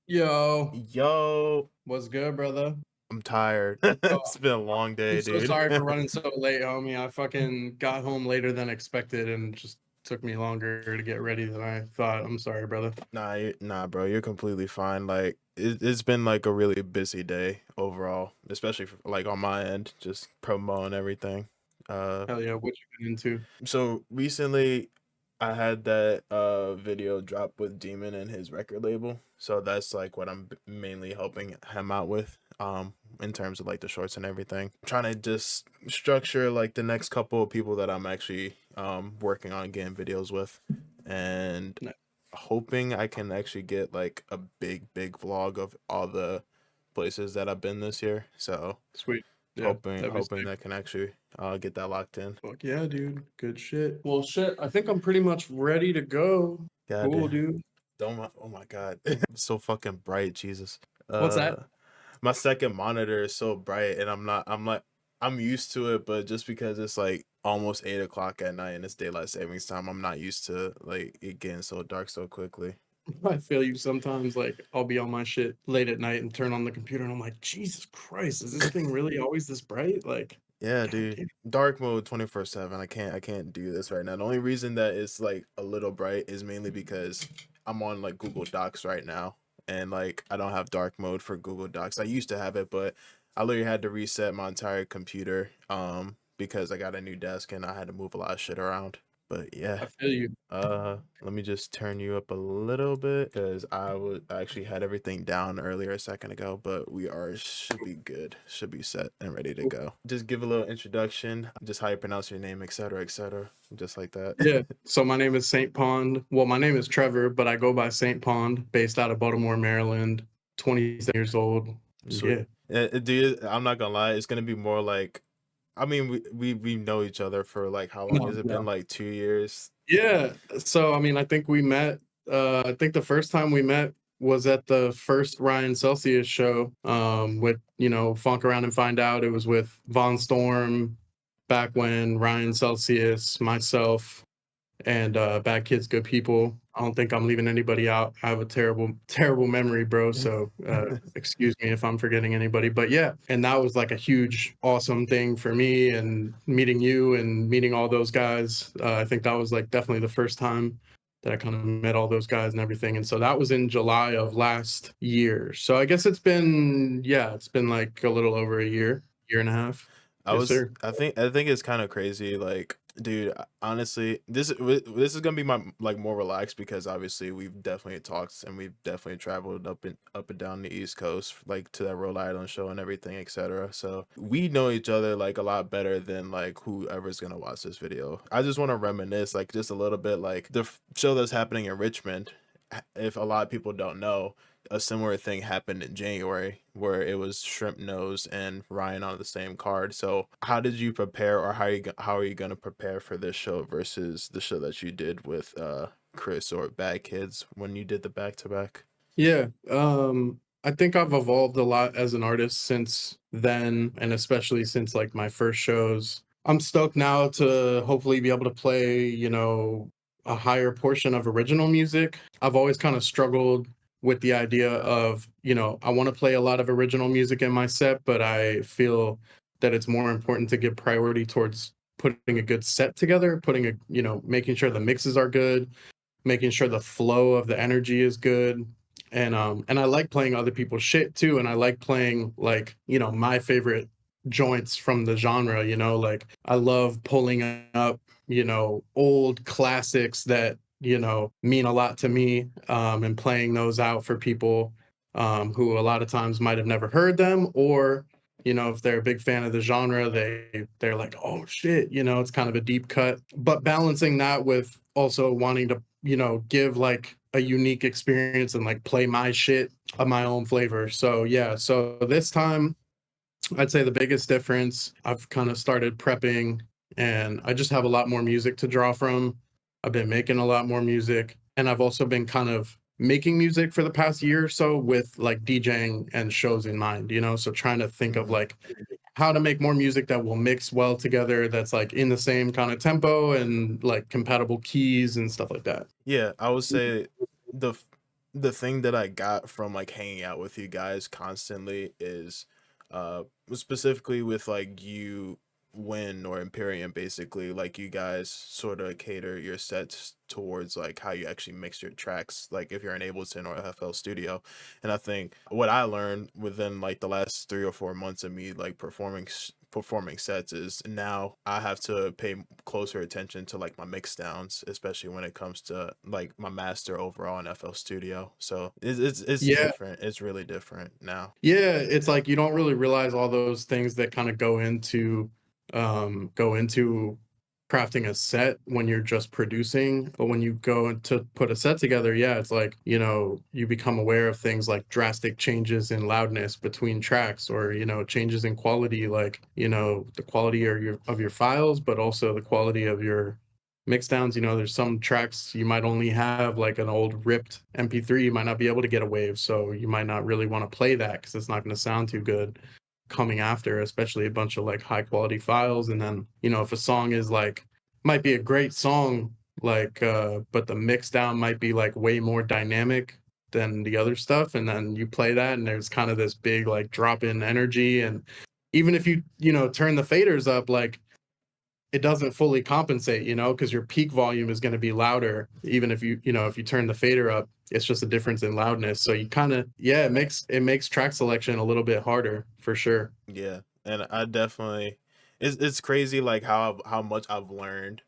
Yo, Yo, what's good, brother? I'm tired. Oh, It's been a long I'm day, so dude. sorry for running so late, homie. I fucking got home later than expected and just took me longer to get ready than I thought. I'm sorry, brother. Nah, bro, you're completely fine. Like it's been like a really busy day overall, especially for, like on my end, just promoting everything. Uh, Hell yeah, what you been into? so recently I had that video drop with Demon and his record label. So that's like what I'm mainly helping him out with in terms of like the shorts and everything. Trying to just structure like the next couple of people that I'm actually working on getting videos with, and No, hoping I can actually get like a big vlog of all the places that I've been this year. So sweet. Yeah, hoping that'd be hoping sick. that can actually get that locked in. Fuck yeah, dude. Good shit. Well, shit, I think I'm pretty much ready to go. God Cool, damn. dude. Oh my god. It's so fucking bright, Jesus. What's that? My second monitor is so bright and I'm used to it, but just because it's like almost 8 o'clock at night and it's daylight savings time, I'm not used to like it getting so dark so quickly. I feel you sometimes. Like, I'll be on my shit late at night and turn on the computer and I'm like, Jesus Christ, is this thing really always this bright? Like, Yeah, God dude. damn. Dark mode 24/7. I can't do this right now. The only reason that it's like a little bright is mainly because I'm on like Google Docs right now, and like I don't have dark mode for Google Docs. I used to have it, but I literally had to reset my entire computer because I got a new desk and I had to move a lot of shit around. But yeah. I feel you. Let me just turn you up a little bit because I actually had everything down earlier a second ago, but should be good, should be set and ready to go. Just give a little introduction, just how you pronounce your name, etc., just like that. Yeah. So my name is Saint Pond. Well, my name is Trevor, but I go by Saint Pond, based out of Baltimore, Maryland, 27 years old. Sweet. Yeah. I'm not gonna lie, it's gonna be more like, I mean, we know each other for like how long No, has it yeah. been? Like 2 years. Yeah. So I mean, I think we met I think the first time we met was at the first Ryan Celsius show, with, Funk Around and Find Out. It was with Von Storm back when Ryan Celsius, myself, and Bad Kids Good People. I don't think I'm leaving anybody out. I have a terrible memory, bro, so excuse me if I'm forgetting anybody. But yeah, and that was like a huge awesome thing for me, and meeting you and meeting all those guys. I think that was like definitely the first time that I kind of met all those guys and everything. And so that was in July of last year. So I guess it's been like a little over a year and a half. Yes, sir. I think it's kind of crazy. Like, dude, honestly, this is gonna be my like more relaxed because obviously we've definitely talked and we've definitely traveled up and down the East Coast, like to that Rhode Island show and everything, etc. So we know each other like a lot better than like whoever's gonna watch this video. I just want to reminisce like just a little bit, like the show that's happening in Richmond. If a lot of people don't know, a similar thing happened in January where it was Shrimpnose and Ryan on the same card. So how did you prepare, or how are you gonna prepare for this show versus the show that you did with Chris or Bad Kids when you did the back to back? Yeah, I think I've evolved a lot as an artist since then, and especially since like my first shows. I'm stoked now to hopefully be able to play, a higher portion of original music. I've always kind of struggled with the idea of, I want to play a lot of original music in my set, but I feel that it's more important to give priority towards putting a good set together, making sure the mixes are good, making sure the flow of the energy is good. And I like playing other people's shit too, and I like playing like, my favorite joints from the genre, like I love pulling up, old classics that, mean a lot to me, and playing those out for people who a lot of times might have never heard them, or if they're a big fan of the genre, they're like, oh shit, it's kind of a deep cut. But balancing that with also wanting to, give like a unique experience and like play my shit of my own flavor. So yeah, so this time I'd say the biggest difference, I've kind of started prepping and I just have a lot more music to draw from. I've been making a lot more music, and I've also been kind of making music for the past year or so with like DJing and shows in mind, so trying to think of Mhm. like how to make more music that will mix well together, that's like in the same kind of tempo and like compatible keys and stuff like that. Yeah, I would say the the thing that I got from like hanging out with you guys constantly is specifically with like you Win or Imperium, basically like you guys sort of cater your sets towards like how you actually mix your tracks, like if you're in Ableton or FL Studio. And I think what I learned within like the last 3 or 4 months of me like performing sets is now I have to pay closer attention to like my mix downs, especially when it comes to like my master overall in FL Studio. So it's Yeah. different. It's really different now. Yeah, it's like you don't really realize all those things that kind of go into crafting a set when you're just producing. But when you go to put a set together, yeah, it's like, you become aware of things like drastic changes in loudness between tracks, or, changes in quality, like, the quality of your files, but also the quality of your mix downs. There's some tracks you might only have like an old ripped MP3, you might not be able to get a wave, so you might not really want to play that because it's not going to sound too good coming after, especially a bunch of like high quality files. And then, if a song is like, might be a great song, like but the mix down might be like way more dynamic than the other stuff, and then you play that and there's kind of this big like drop in energy. And even if you turn the faders up, like it doesn't fully compensate, because your peak volume is going to be louder. Even if if you turn the fader up, it's just a difference in loudness. So you kind of, yeah, it makes track selection a little bit harder for sure. Yeah, and I definitely, it's crazy like how much I've learned,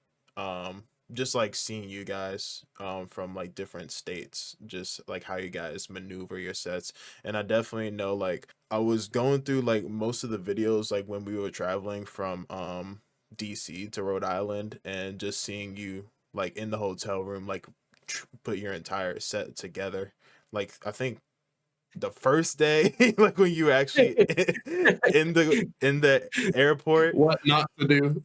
just like seeing you guys from like different states, just like how you guys maneuver your sets. And I definitely know like I was going through like most of the videos like when we were traveling from DC to Rhode Island, and just seeing you like in the hotel room like put your entire set together. Like I think the first day, like when you actually in the airport, What not to do.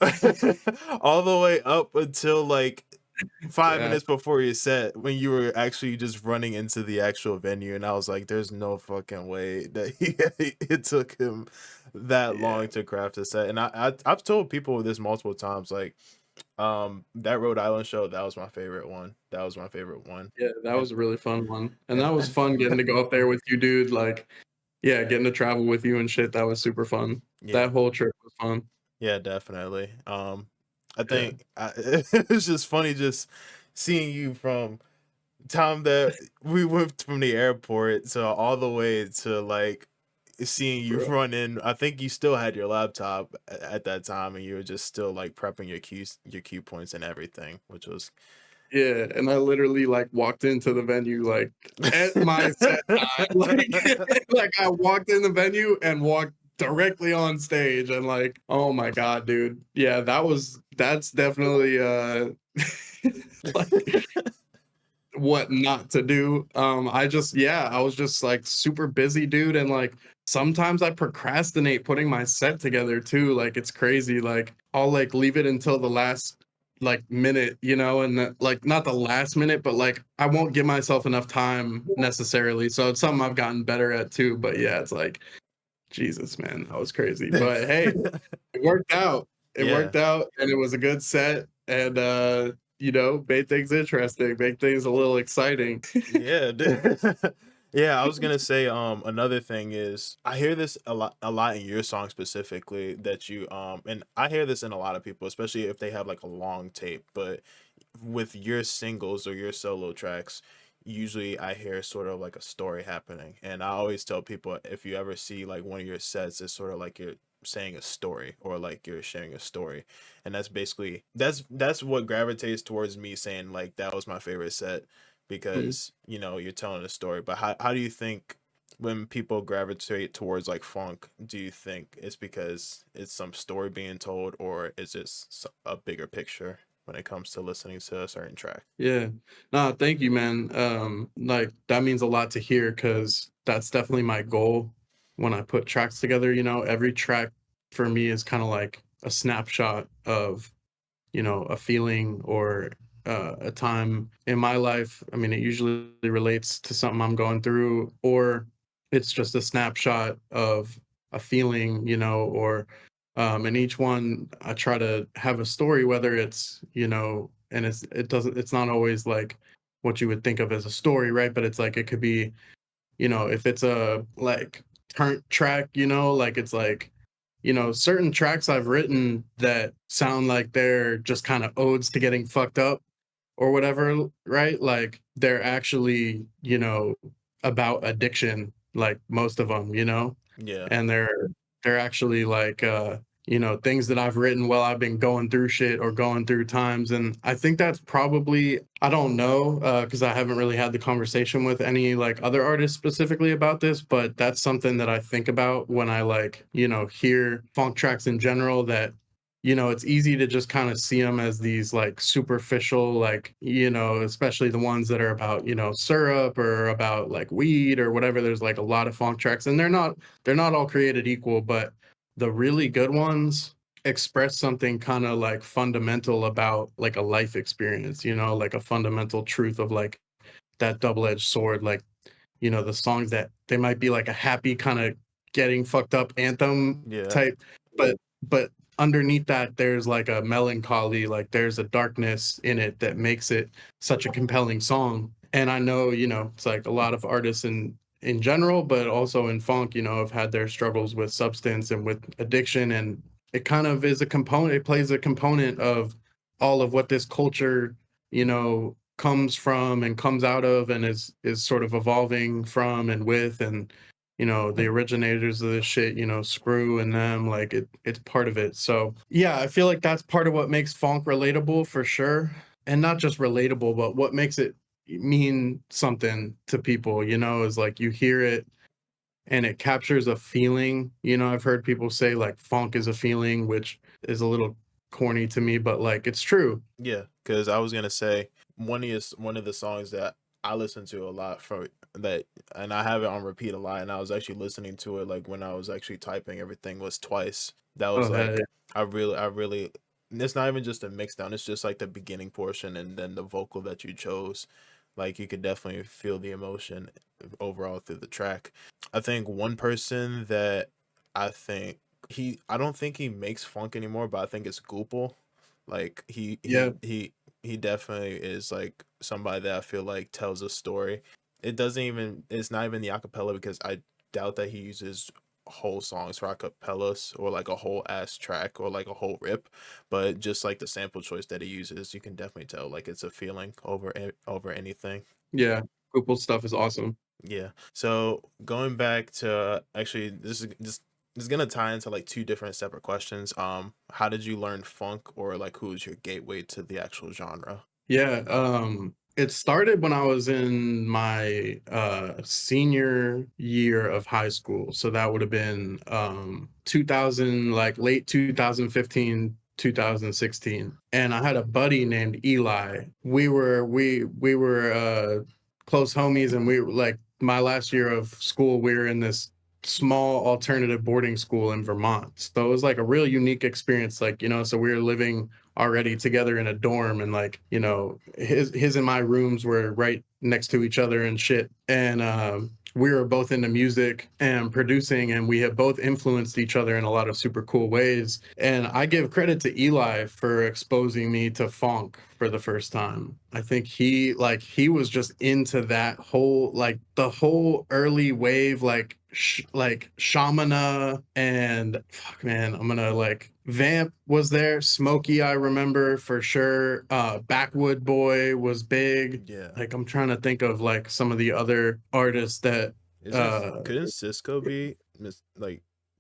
all the way up until like five Yeah, minutes before your set, when you were actually just running into the actual venue, and I was like, "There's no fucking way that it took him that yeah, long to craft a set." And I've told people this multiple times, like that Rhode Island show, that was my favorite one. That was my favorite one. yeah, that And was a really fun one, and and that was fun getting to go up there with you, dude. Like, yeah, getting to travel with you and shit, that was super fun. yeah. That whole trip was fun. Yeah, definitely. I Yeah, think it's just funny just seeing you from time that we went from the airport to all the way to like seeing you bro. run in. I think you still had your laptop at that time, and you were just still like prepping your cue points and everything, which was Yeah, and I literally like walked into the venue like at my set time. Like, like I walked in the venue and walked directly on stage, and like, oh my god, dude. Yeah, that's definitely like what not to do. I was just like super busy, dude, and like sometimes I procrastinate putting my set together too. Like it's crazy. Like I'll like leave it until the last like minute, and like not the last minute, but like I won't give myself enough time necessarily. So it's something I've gotten better at too. But yeah, it's like Jesus, man, that was crazy. But hey, it worked out. It yeah. worked out, and it was a good set, and made things interesting, make things a little exciting. Yeah, yeah, I was gonna say another thing is I hear this a lot in your song specifically, that you and I hear this in a lot of people, especially if they have like a long tape, but with your singles or your solo tracks, usually I hear sort of like a story happening. And I always tell people, if you ever see like one of your sets, it's sort of like you're saying a story, or like you're sharing a story. And that's basically that's what gravitates towards me saying like that was my favorite set, Mm. because you're telling a story. But how do you think when people gravitate towards like funk, do you think it's because it's some story being told, or is this a bigger picture when it comes to listening to a certain track? Yeah. No, thank you, man. Like that means a lot to hear because that's definitely my goal when I put tracks together. Every track for me is kind of like a snapshot of, a feeling or a time in my life. I mean, it usually relates to something I'm going through, or it's just a snapshot of a feeling, or and each one I try to have a story, whether it's, and it's not always like what you would think of as a story, right? But it's like it could be, you know, if it's a like turnt track, you know, like it's like, you know, certain tracks I've written that sound like they're just kind of odes to getting fucked up or whatever, right? Like they're actually, you know, about addiction, like most of them, you know, Yeah. and they're actually like you know, things that I've written while I've been going through shit or going through times. And I think that's probably, I don't know, because I haven't really had the conversation with any like other artists specifically about this, but that's something that I think about when I like, you know, hear funk tracks in general, that, you know, it's easy to just kind of see them as these like superficial, like, you know, especially the ones that are about, you know, syrup or about like weed or whatever. There's like a lot of funk tracks, and they're not all created equal, but the really good ones express something kind of like fundamental about like a life experience, you know, like a fundamental truth of like that double-edged sword. Like, you know, the songs that they might be like a happy kind of getting fucked up anthem Yeah. type, but underneath that there's like a melancholy, like there's a darkness in it that makes it such a compelling song. And I know, you know, it's like a lot of artists in general, but also in funk, you know, have had their struggles with substance and with addiction, and it kind of is a component, it plays a component of all of what this culture, you know, comes from and comes out of and is sort of evolving from and with. And you know, the originators of this shit, you know, Screw and them, like it's part of it. So yeah, I feel like that's part of what makes funk relatable for sure. And not just relatable, but what makes it mean something to people, you know, is like you hear it and it captures a feeling. You know, I've heard people say like funk is a feeling, which is a little corny to me, but like it's true. Yeah, because I was gonna say one of the songs that I listen to a lot for that, and I have it on repeat a lot, and I was actually listening to it like when I was actually typing everything was Twice. That was Oh, hey. like I really. It's not even just a mix down; it's just like the beginning portion and then the vocal that you chose. Like you could definitely feel the emotion overall through the track. I think one person that I think I don't think he makes funk anymore, but I think it's Goopel. Like Yeah. he definitely is like somebody that I feel like tells a story. It's not even the acapella because I doubt that he uses whole songs for acapellas or like a whole ass track or like a whole rip, but just like the sample choice that he uses, you can definitely tell like it's a feeling over anything. Yeah. Google stuff is awesome. Yeah. So going back to actually this is gonna tie into like two different separate questions. How did you learn funk, or like who was your gateway to the actual genre? Yeah, it started when I was in my senior year of high school. So that would have been 2000, like late 2015, 2016. And I had a buddy named Eli. We were close homies, and we were like my last year of school, we were in this small alternative boarding school in Vermont. So it was like a real unique experience. Like, you know, so we were living already together in a dorm, and like, you know, his and my rooms were right next to each other and shit. And we were both into music and producing, and we have both influenced each other in a lot of super cool ways. And I give credit to Eli for exposing me to funk for the first time. I think he was just into that whole, like the whole early wave, like like Shamana, and fuck man, I'm gonna like Vamp was there, Smokey, I remember for sure. Backwood Boy was big. Yeah. Like I'm trying to think of like some of the other artists that Isn't uh couldn't Cisco be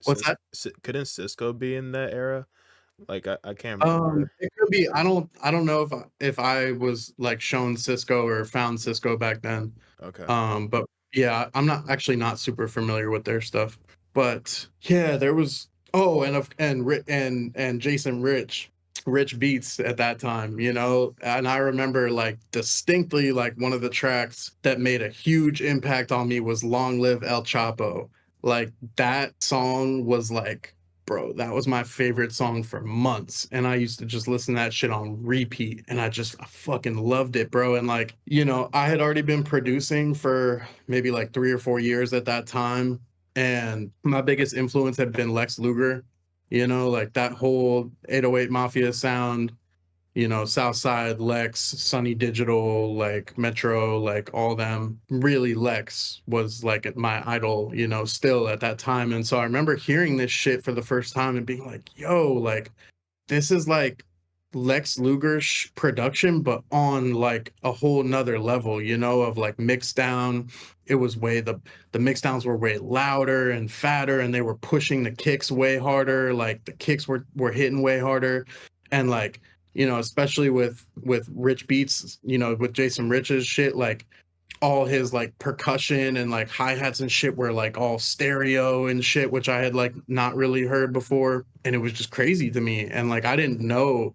what's that? couldn't Cisco be in that era? Like I can't remember. It could be. I don't know if I was like shown Cisco or found Cisco back then. Okay. But yeah, I'm not actually not super familiar with their stuff. But yeah, there was, oh, and Jason Rich Beats at that time, you know. And I remember like distinctly, like one of the tracks that made a huge impact on me was Long Live El Chapo. Like that song was like, bro, that was my favorite song for months. And I used to just listen to that shit on repeat. And I fucking loved it, bro. And like, you know, I had already been producing for maybe like 3 or 4 years at that time. And my biggest influence had been Lex Luger, you know, like that whole 808 Mafia sound. you know, Southside, Lex, Sunny Digital, like Metro, like all them. Really, Lex was like my idol, you know, still at that time. And so I remember hearing this shit for the first time and being like, yo, like, this is like Lex Luger's production, but on like a whole nother level, you know, of like mix down. It was way the mix downs were way louder and fatter, and they were pushing the kicks way harder. Like the kicks were hitting way harder, and like, you know, especially with Rich Beats, you know, with Jason Rich's shit, like all his like percussion and like hi-hats and shit were like all stereo and shit, which I had like not really heard before. And it was just crazy to me. And like I didn't know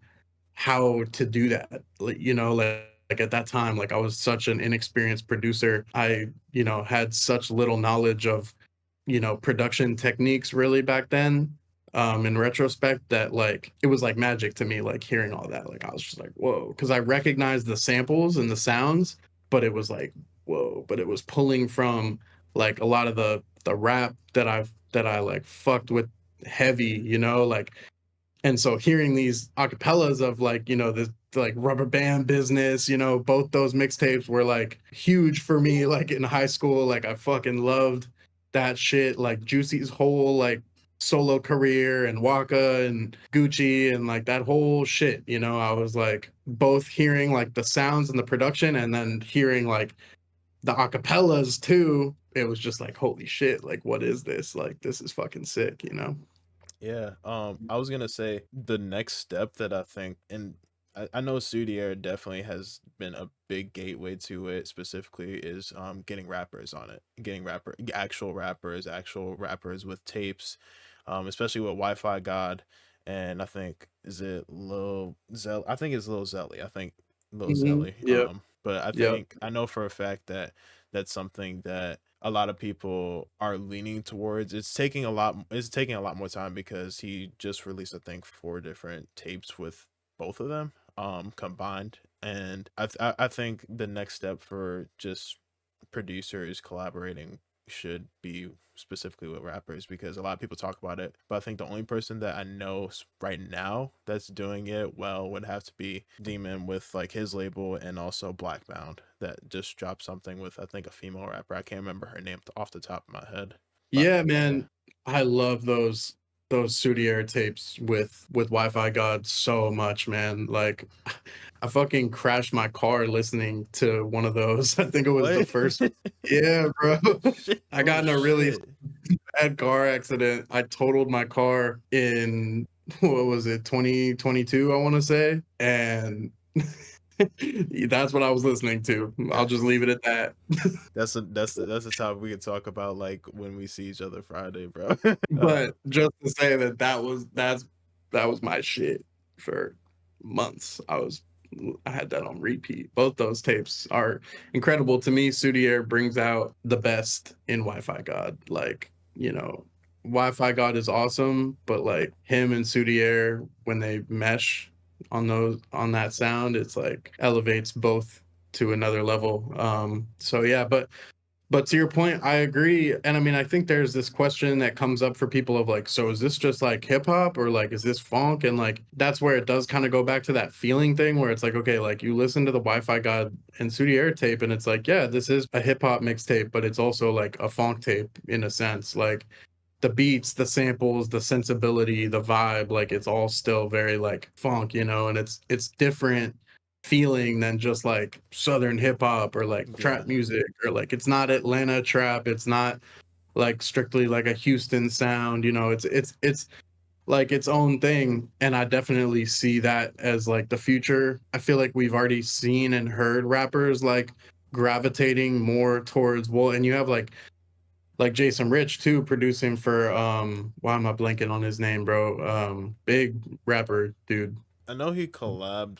how to do that. Like, you know, like at that time, like I was such an inexperienced producer. I, you know, had such little knowledge of, you know, production techniques really back then. In retrospect, that like it was like magic to me, like hearing all that. Like I was just like, whoa, because I recognized the samples and the sounds, but it was like, whoa, but it was pulling from like a lot of the rap that I like fucked with heavy, you know, like. And so hearing these acapellas of like, you know, this like Rubber Band Business, you know, both those mixtapes were like huge for me, like in high school. Like I fucking loved that shit. Like Juicy's whole like solo career and Waka and Gucci and like that whole shit, you know, I was like both hearing like the sounds and the production and then hearing like the acapellas too. It was just like, holy shit, like what is this? Like this is fucking sick, you know? Yeah, I was gonna say the next step that I think, and I know Sudier definitely has been a big gateway to it. Specifically, is getting rappers on it, getting actual rappers with tapes, especially with Wi-Fi God, and I think is it Lil Zel? I think it's Lil Zelly. I think Lil Zelly. Yep. But I Yep. think I know for a fact that that's something that a lot of people are leaning towards. It's taking a lot more time because he just released I think 4 different tapes with both of them combined. And I think the next step for just producers collaborating should be specifically with rappers, because a lot of people talk about it, but I think the only person that I know right now that's doing it well would have to be Demon with like his label, and also Blackbound that just dropped something with I think a female rapper. I can't remember her name off the top of my head, but Yeah, yeah. man. I love those Sudier tapes with Wi-Fi God so much, man. Like I fucking crashed my car listening to one of those. I think it was the What? first. Yeah, bro. Shit. I Oh got in a really shit. bad car accident. I totaled my car in what was it, 2022, I want to say. And that's what I was listening to. I'll just leave it at that. That's the topic we could talk about like when we see each other Friday, bro. But just to say that that was my shit for months. I had that on repeat. Both those tapes are incredible to me. Sudier brings out the best in Wi-Fi God. Like, you know, Wi-Fi God is awesome, but like him and Sudier when they mesh on that sound, it's like elevates both to another level. So yeah, but to your point, I agree. And I mean, I think there's this question that comes up for people of like, so is this just like hip hop or like is this funk? And like that's where it does kind of go back to that feeling thing where it's like, okay, like you listen to the Wi-Fi God and Sudier tape and it's like, yeah, this is a hip hop mixtape, but it's also like a funk tape in a sense. Like the beats, the samples, the sensibility, the vibe, like it's all still very like funk, you know, and it's different feeling than just like southern hip hop or like Yeah. trap music or like it's not Atlanta trap, it's not like strictly like a Houston sound, you know, it's like its own thing and I definitely see that as like the future. I feel like we've already seen and heard rappers like gravitating more towards well and you have like Jason Rich too, producing for why am I blanking on his name, bro? Big rapper dude. I know he definitely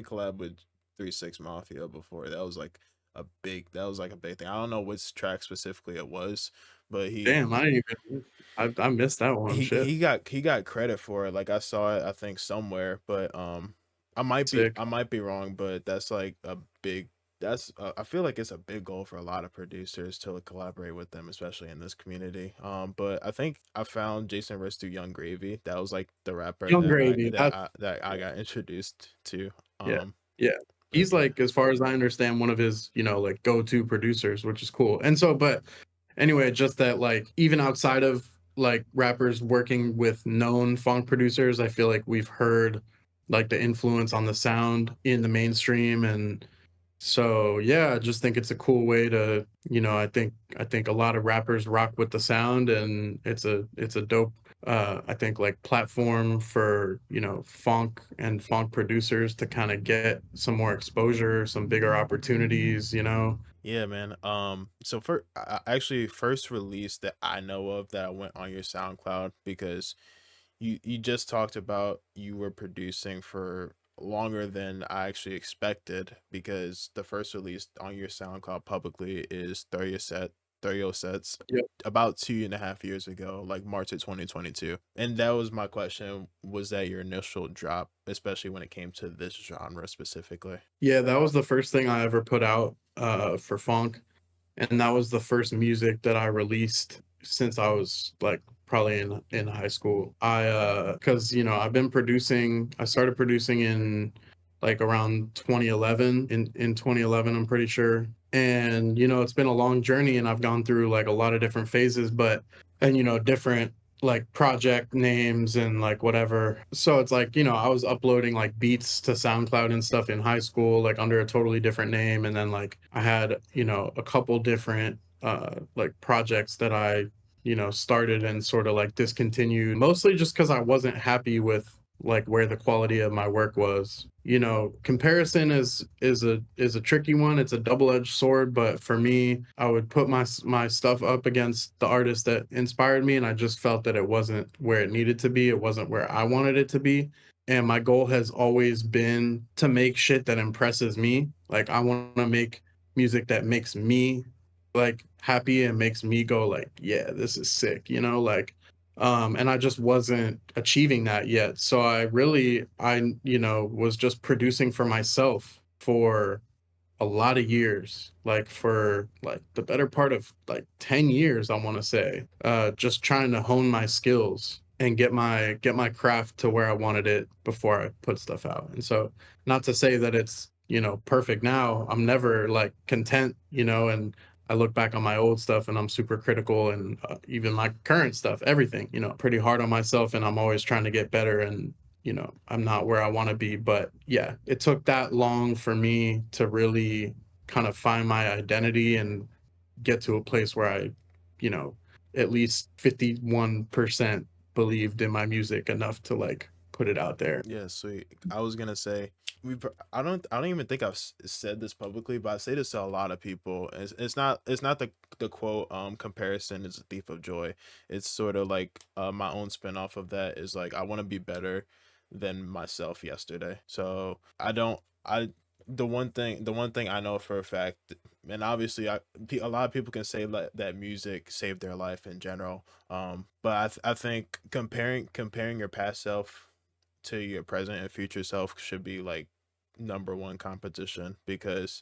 collabed with 3 6 Mafia before. That was like a big thing. I don't know which track specifically it was, but Damn, I didn't even I missed that one. Shit. he got credit for it. Like I saw it I think somewhere, but Sick. I might be wrong, but that's like a big that's I feel like it's a big goal for a lot of producers to like, collaborate with them, especially in this community. But I think I found Jason Riss through Young Gravy. That was like the rapper Young Gravy. That's that I got introduced to. yeah, yeah. But He's yeah, like, as far as I understand, one of his, like go-to producers, which is cool. And so, but anyway, just that like even outside of like rappers working with known funk producers, I feel like we've heard like the influence on the sound in the mainstream. And so yeah, I just think it's a cool way to, I think a lot of rappers rock with the sound, and it's a dope I think like platform for, funk and funk producers to kind of get some more exposure, some bigger opportunities. yeah, man. So for I actually first release that I know of that went on your SoundCloud because you just talked about you were producing for longer than I actually expected because the first release on your SoundCloud publicly is 30 sets Yep. about 2.5 years ago, like March of 2022. And that was my question. Was that your initial drop, especially when it came to this genre specifically? Yeah, that was the first thing I ever put out for funk, and that was the first music that I released since I was like probably in high school. Cuz I've been producing, I started producing in like around 2011, in 2011 I'm pretty sure. And it's been a long journey, and I've gone through like a lot of different phases, but and different like project names and like whatever. So it's like, I was uploading like beats to SoundCloud and stuff in high school, like under a totally different name. And then like I had, a couple different like projects that I, started and sort of like discontinued, mostly just because I wasn't happy with like where the quality of my work was. Comparison is a tricky one. It's a double-edged sword, but for me, I would put my stuff up against the artist that inspired me, and I just felt that it wasn't where it needed to be. It wasn't where I wanted it to be. And my goal has always been to make shit that impresses me. Like I want to make music that makes me like happy and makes me go like, yeah, this is sick, like and I just wasn't achieving that yet. So I was just producing for myself for a lot of years, like for like the better part of like 10 years, I want to say, just trying to hone my skills and get my craft to where I wanted it before I put stuff out. And so, not to say that it's, perfect now. I'm never like content, and I look back on my old stuff and I'm super critical, and even my current stuff, everything, pretty hard on myself, and I'm always trying to get better. And I'm not where I want to be. But yeah, it took that long for me to really kind of find my identity and get to a place where I, you know, at least 51% believed in my music enough to like put it out there. Yeah, sweet. I was gonna say I don't even think I've said this publicly, but I say this to a lot of people. It's not the quote comparison is a thief of joy. It's sort of like my own spin off of that is like I want to be better than myself yesterday. So I don't I the one thing I know for a fact, and obviously a lot of people can say that music saved their life in general. But I think comparing your past self to your present and future self should be like number one competition because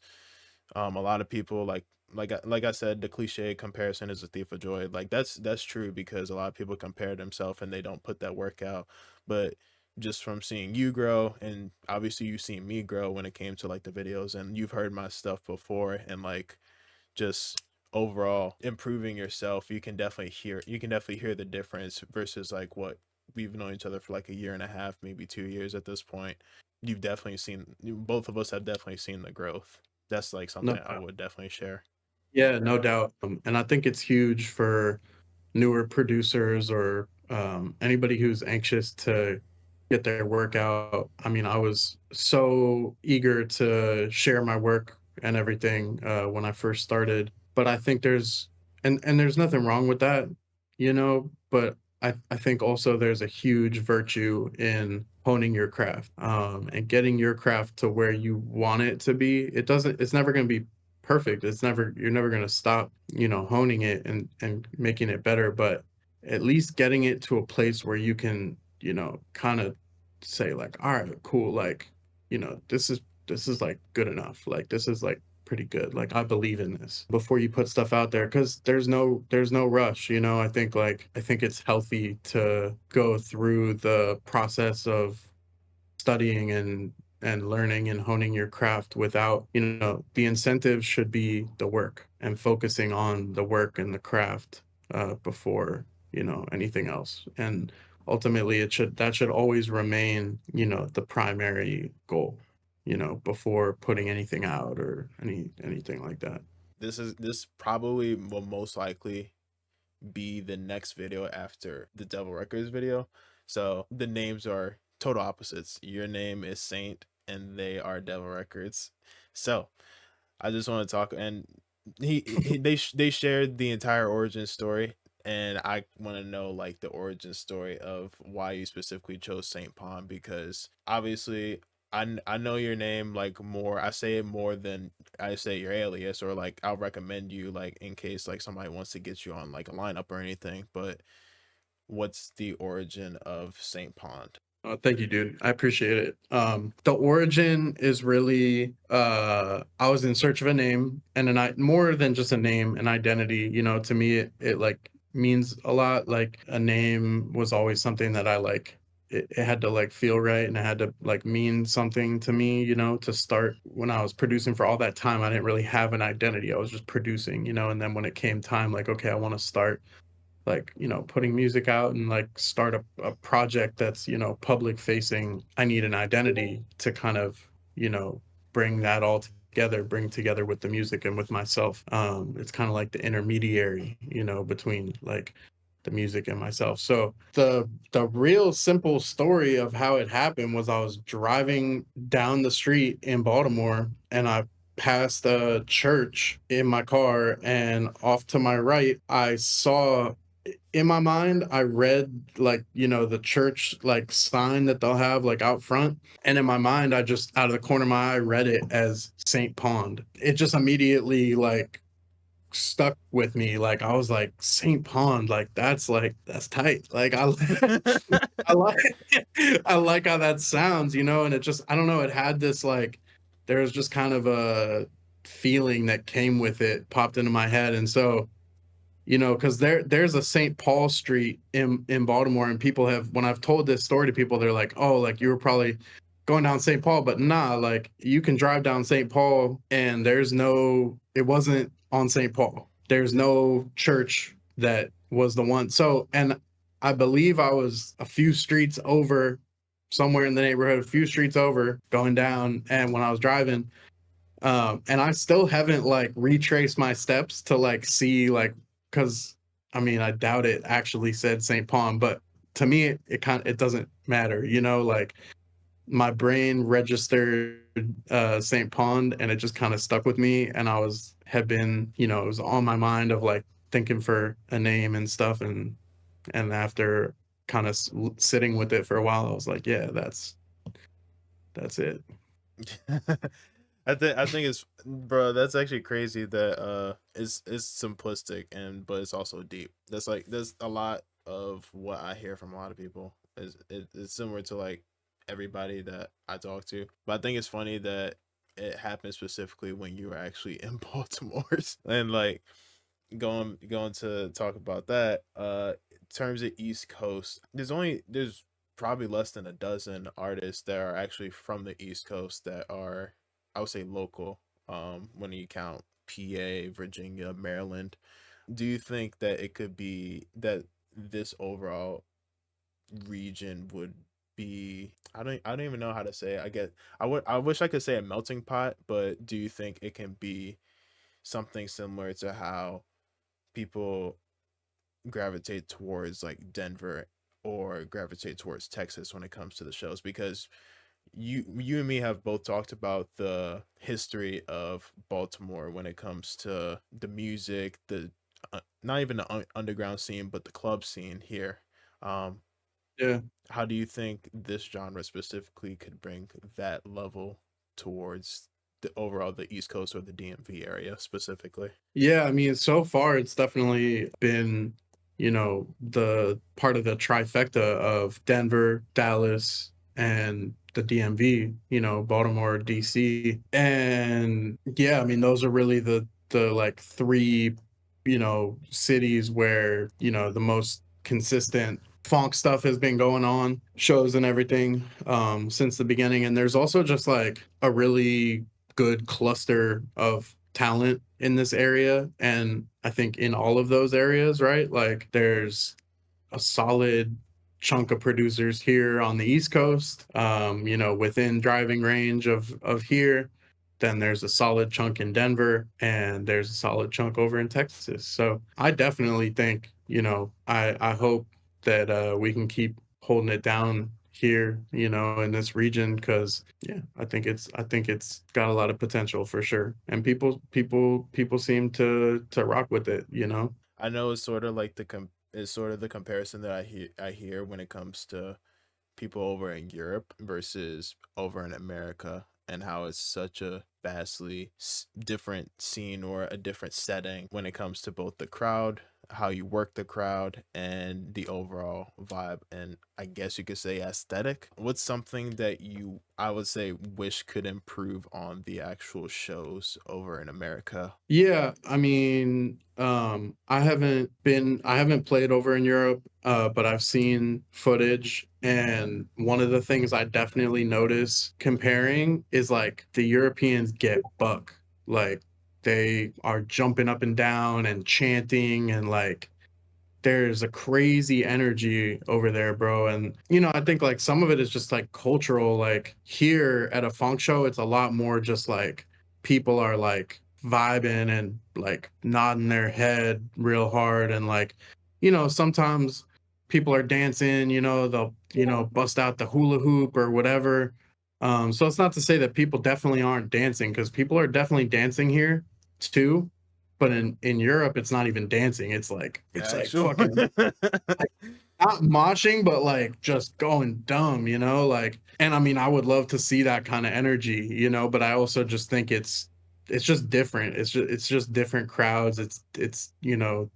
a lot of people like I said, the cliche comparison is a thief of joy. Like that's true because a lot of people compare themselves and they don't put that work out. But just from seeing you grow, and obviously you've seen me grow when it came to like the videos, and you've heard my stuff before, and like just overall improving yourself, you can definitely hear the difference versus like what we've known each other for like a year and a half, maybe 2 years at this point. You've definitely seen both of us have definitely seen the growth. That's like No, something I would definitely share. yeah, no doubt. And I think it's huge for newer producers or anybody who's anxious to get their work out. I mean, I was so eager to share my work and everything when I first started, but I think and there's nothing wrong with that, but I think also there's a huge virtue in honing your craft and getting your craft to where you want it to be. It's never going to be perfect. You're never going to stop, honing it and making it better, but at least getting it to a place where you can, kind of say like, all right, cool, like, this is like good enough. Like this is like pretty good. Like, I believe in this before you put stuff out there, because there's no rush, you know. I think it's healthy to go through the process of studying and learning and honing your craft without, you know, the incentive should be the work and focusing on the work and the craft before, you know, anything else. And ultimately that should always remain, you know, the primary goal, you know, before putting anything out or anything like that. This probably will most likely be the next video after the Devil Records video. So the names are total opposites. Your name is Saint and they are Devil Records. So I just want to talk, and they shared the entire origin story, and I want to know like the origin story of why you specifically chose Saint Pawn, because obviously I know your name like more. I say it more than I say your alias, or like I'll recommend you like in case like somebody wants to get you on like a lineup or anything. But what's the origin of Saint Pond? Oh, thank you, dude. I appreciate it. The origin is really I was in search of a name and more than just a name, an identity. You know, to me it like means a lot. Like a name was always something that I like. It had to like feel right and it had to like mean something to me, you know, to start. When I was producing for all that time, I didn't really have an identity. I was just producing, you know, and then when it came time, like, okay, I want to start like, you know, putting music out and like start a project that's, you know, public facing. I need an identity to kind of, you know, bring that all together, bring together with the music and with myself. It's kind of like the intermediary, you know, between like the music and myself. So the real simple story of how it happened was I was driving down the street in Baltimore and I passed a church in my car, and off to my right I saw, in my mind, I read like, you know, the church like sign that they'll have like out front. And in my mind, I just out of the corner of my eye read it as Saint Pond. It just immediately like stuck with me. Like I was like, Saint Pond, like that's tight. Like I like I like how that sounds, you know, and it just I don't know, it had this like there was just kind of a feeling that came with it, popped into my head. And so, you know, because there's a St. Paul Street in Baltimore, and people have, when I've told this story to people, they're like, oh, like you were probably going down St. Paul, but nah, like you can drive down St. Paul and it wasn't on St. Paul. There's no church that was the one. So, and I believe I was a few streets over, somewhere in the neighborhood, a few streets over going down, and when I was driving, and I still haven't like retraced my steps to like see like, because I mean I doubt it actually said St. Paul, but to me it doesn't matter, you know, like my brain registered St. Pond and it just kind of stuck with me, and had been, you know, it was on my mind of like thinking for a name and stuff, and after kind of sitting with it for a while, I was like, yeah, that's it. I think it's, bro, that's actually crazy that it's simplistic, and but it's also deep. That's like there's a lot of what I hear from a lot of people. It's similar to like everybody that I talk to. But I think it's funny that it happened specifically when you were actually in Baltimore. And like going to talk about that, in terms of East Coast, there's probably less than a dozen artists that are actually from the East Coast that are, I would say, local. When you count PA, Virginia, Maryland, do you think that it could be that this overall region would be, I don't even know how to say it. I wish I could say a melting pot, but do you think it can be something similar to how people gravitate towards like Denver or gravitate towards Texas when it comes to the shows? Because you and me have both talked about the history of Baltimore when it comes to the music, the not even the underground scene, but the club scene here. Um, Yeah. how do you think this genre specifically could bring that level towards the East Coast or the DMV area specifically? Yeah, I mean, so far it's definitely been, you know, the part of the trifecta of Denver, Dallas, and the DMV, you know, Baltimore, DC. And yeah, I mean, those are really the like three, you know, cities where, you know, the most consistent funk stuff has been going on, shows and everything, since the beginning. And there's also just like a really good cluster of talent in this area. And I think in all of those areas, right? Like there's a solid chunk of producers here on the East Coast, you know, within driving range of here. Then there's a solid chunk in Denver, and there's a solid chunk over in Texas. So I definitely think, you know, I hope that we can keep holding it down here, you know, in this region, because yeah, I think it's got a lot of potential for sure, and people seem to rock with it, you know. I know it's sort of like it's sort of the comparison that I hear when it comes to people over in Europe versus over in America, and how it's such a vastly different scene or a different setting when it comes to both the crowd, how you work the crowd, and the overall vibe, and I guess you could say aesthetic. What's something that you, I would say, wish could improve on the actual shows over in America? Yeah, I mean, I haven't played over in Europe, but I've seen footage, and one of the things I definitely notice comparing is like the Europeans get buck. Like they are jumping up and down and chanting, and like there's a crazy energy over there, bro. And you know, I think like some of it is just like cultural. Like here at a funk show, it's a lot more just like people are like vibing and like nodding their head real hard, and like, you know, sometimes people are dancing, you know, they'll, you know, bust out the hula hoop or whatever. So it's not to say that people definitely aren't dancing, because people are definitely dancing here too, but in Europe, it's not even dancing. It's like Actual. fucking like not moshing, but like just going dumb, you know? Like, and I mean, I would love to see that kind of energy, you know, but I also just think it's just different. It's just different crowds. It's, you know,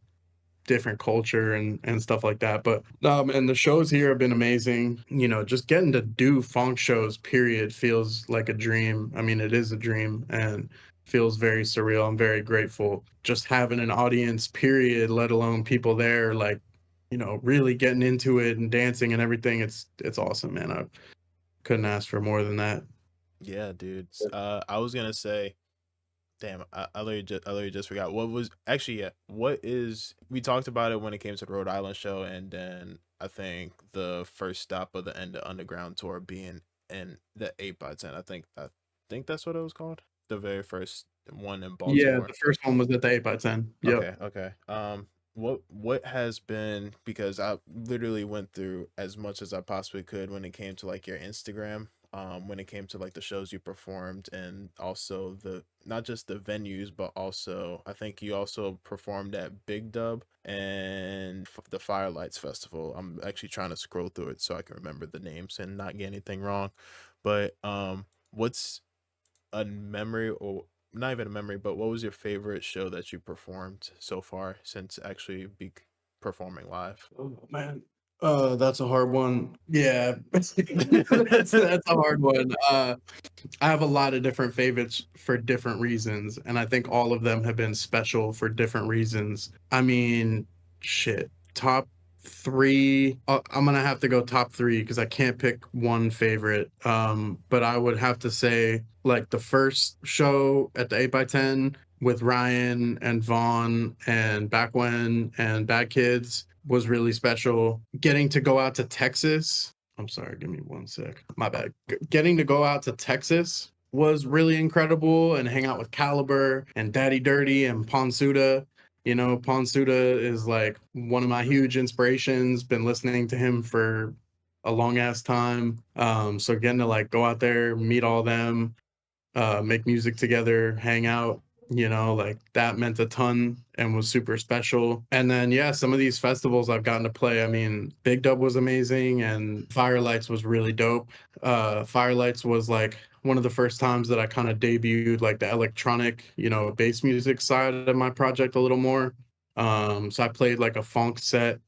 different culture and stuff like that. But and the shows here have been amazing. You know, just getting to do funk shows period feels like a dream. I mean, it is a dream, and feels very surreal. I'm very grateful just having an audience period, let alone people there like, you know, really getting into it and dancing and everything. It's awesome, man. I couldn't ask for more than that. Yeah, dude. I was gonna say, damn, I literally just forgot. What was actually, yeah, what is, we talked about it when it came to the Rhode Island show, and then I think the first stop of the End of Underground tour being in the 8x10. I think that's what it was called. The very first one in Yeah, Baltimore. the first one was at the 8x10. Yep. Okay, okay. What has been, because I literally went through as much as I possibly could when it came to like your Instagram, when it came to like the shows you performed, and also the, not just the venues, but also I think you also performed at Big Dub and the Firelights Festival. I'm actually trying to scroll through it so I can remember the names and not get anything wrong. But what's a memory, or not even a memory, but what was your favorite show that you performed so far since actually performing live? Oh man. That's a hard one. Yeah. That's a hard one. I have a lot of different favorites for different reasons, and I think all of them have been special for different reasons. I mean, shit. Top three. I'm gonna have to go top three because I can't pick one favorite. But I would have to say like the first show at the 8x10 with Ryan and Vaughn and Back When and Bad Kids was really special. Getting to go out to Texas. I'm sorry, give me one sec. My bad. Getting to go out to Texas was really incredible, and hang out with Caliber and Daddy Dirty and Ponsuda. You know, Ponsuda is like one of my huge inspirations. Been listening to him for a long ass time. So getting to like go out there, meet all them, make music together, hang out, you know, like that meant a ton and was super special. And then, yeah, some of these festivals I've gotten to play. I mean, Big Dub was amazing, and Firelights was really dope. Firelights was like one of the first times that I kind of debuted like the electronic, you know, bass music side of my project a little more. So I played like a funk set,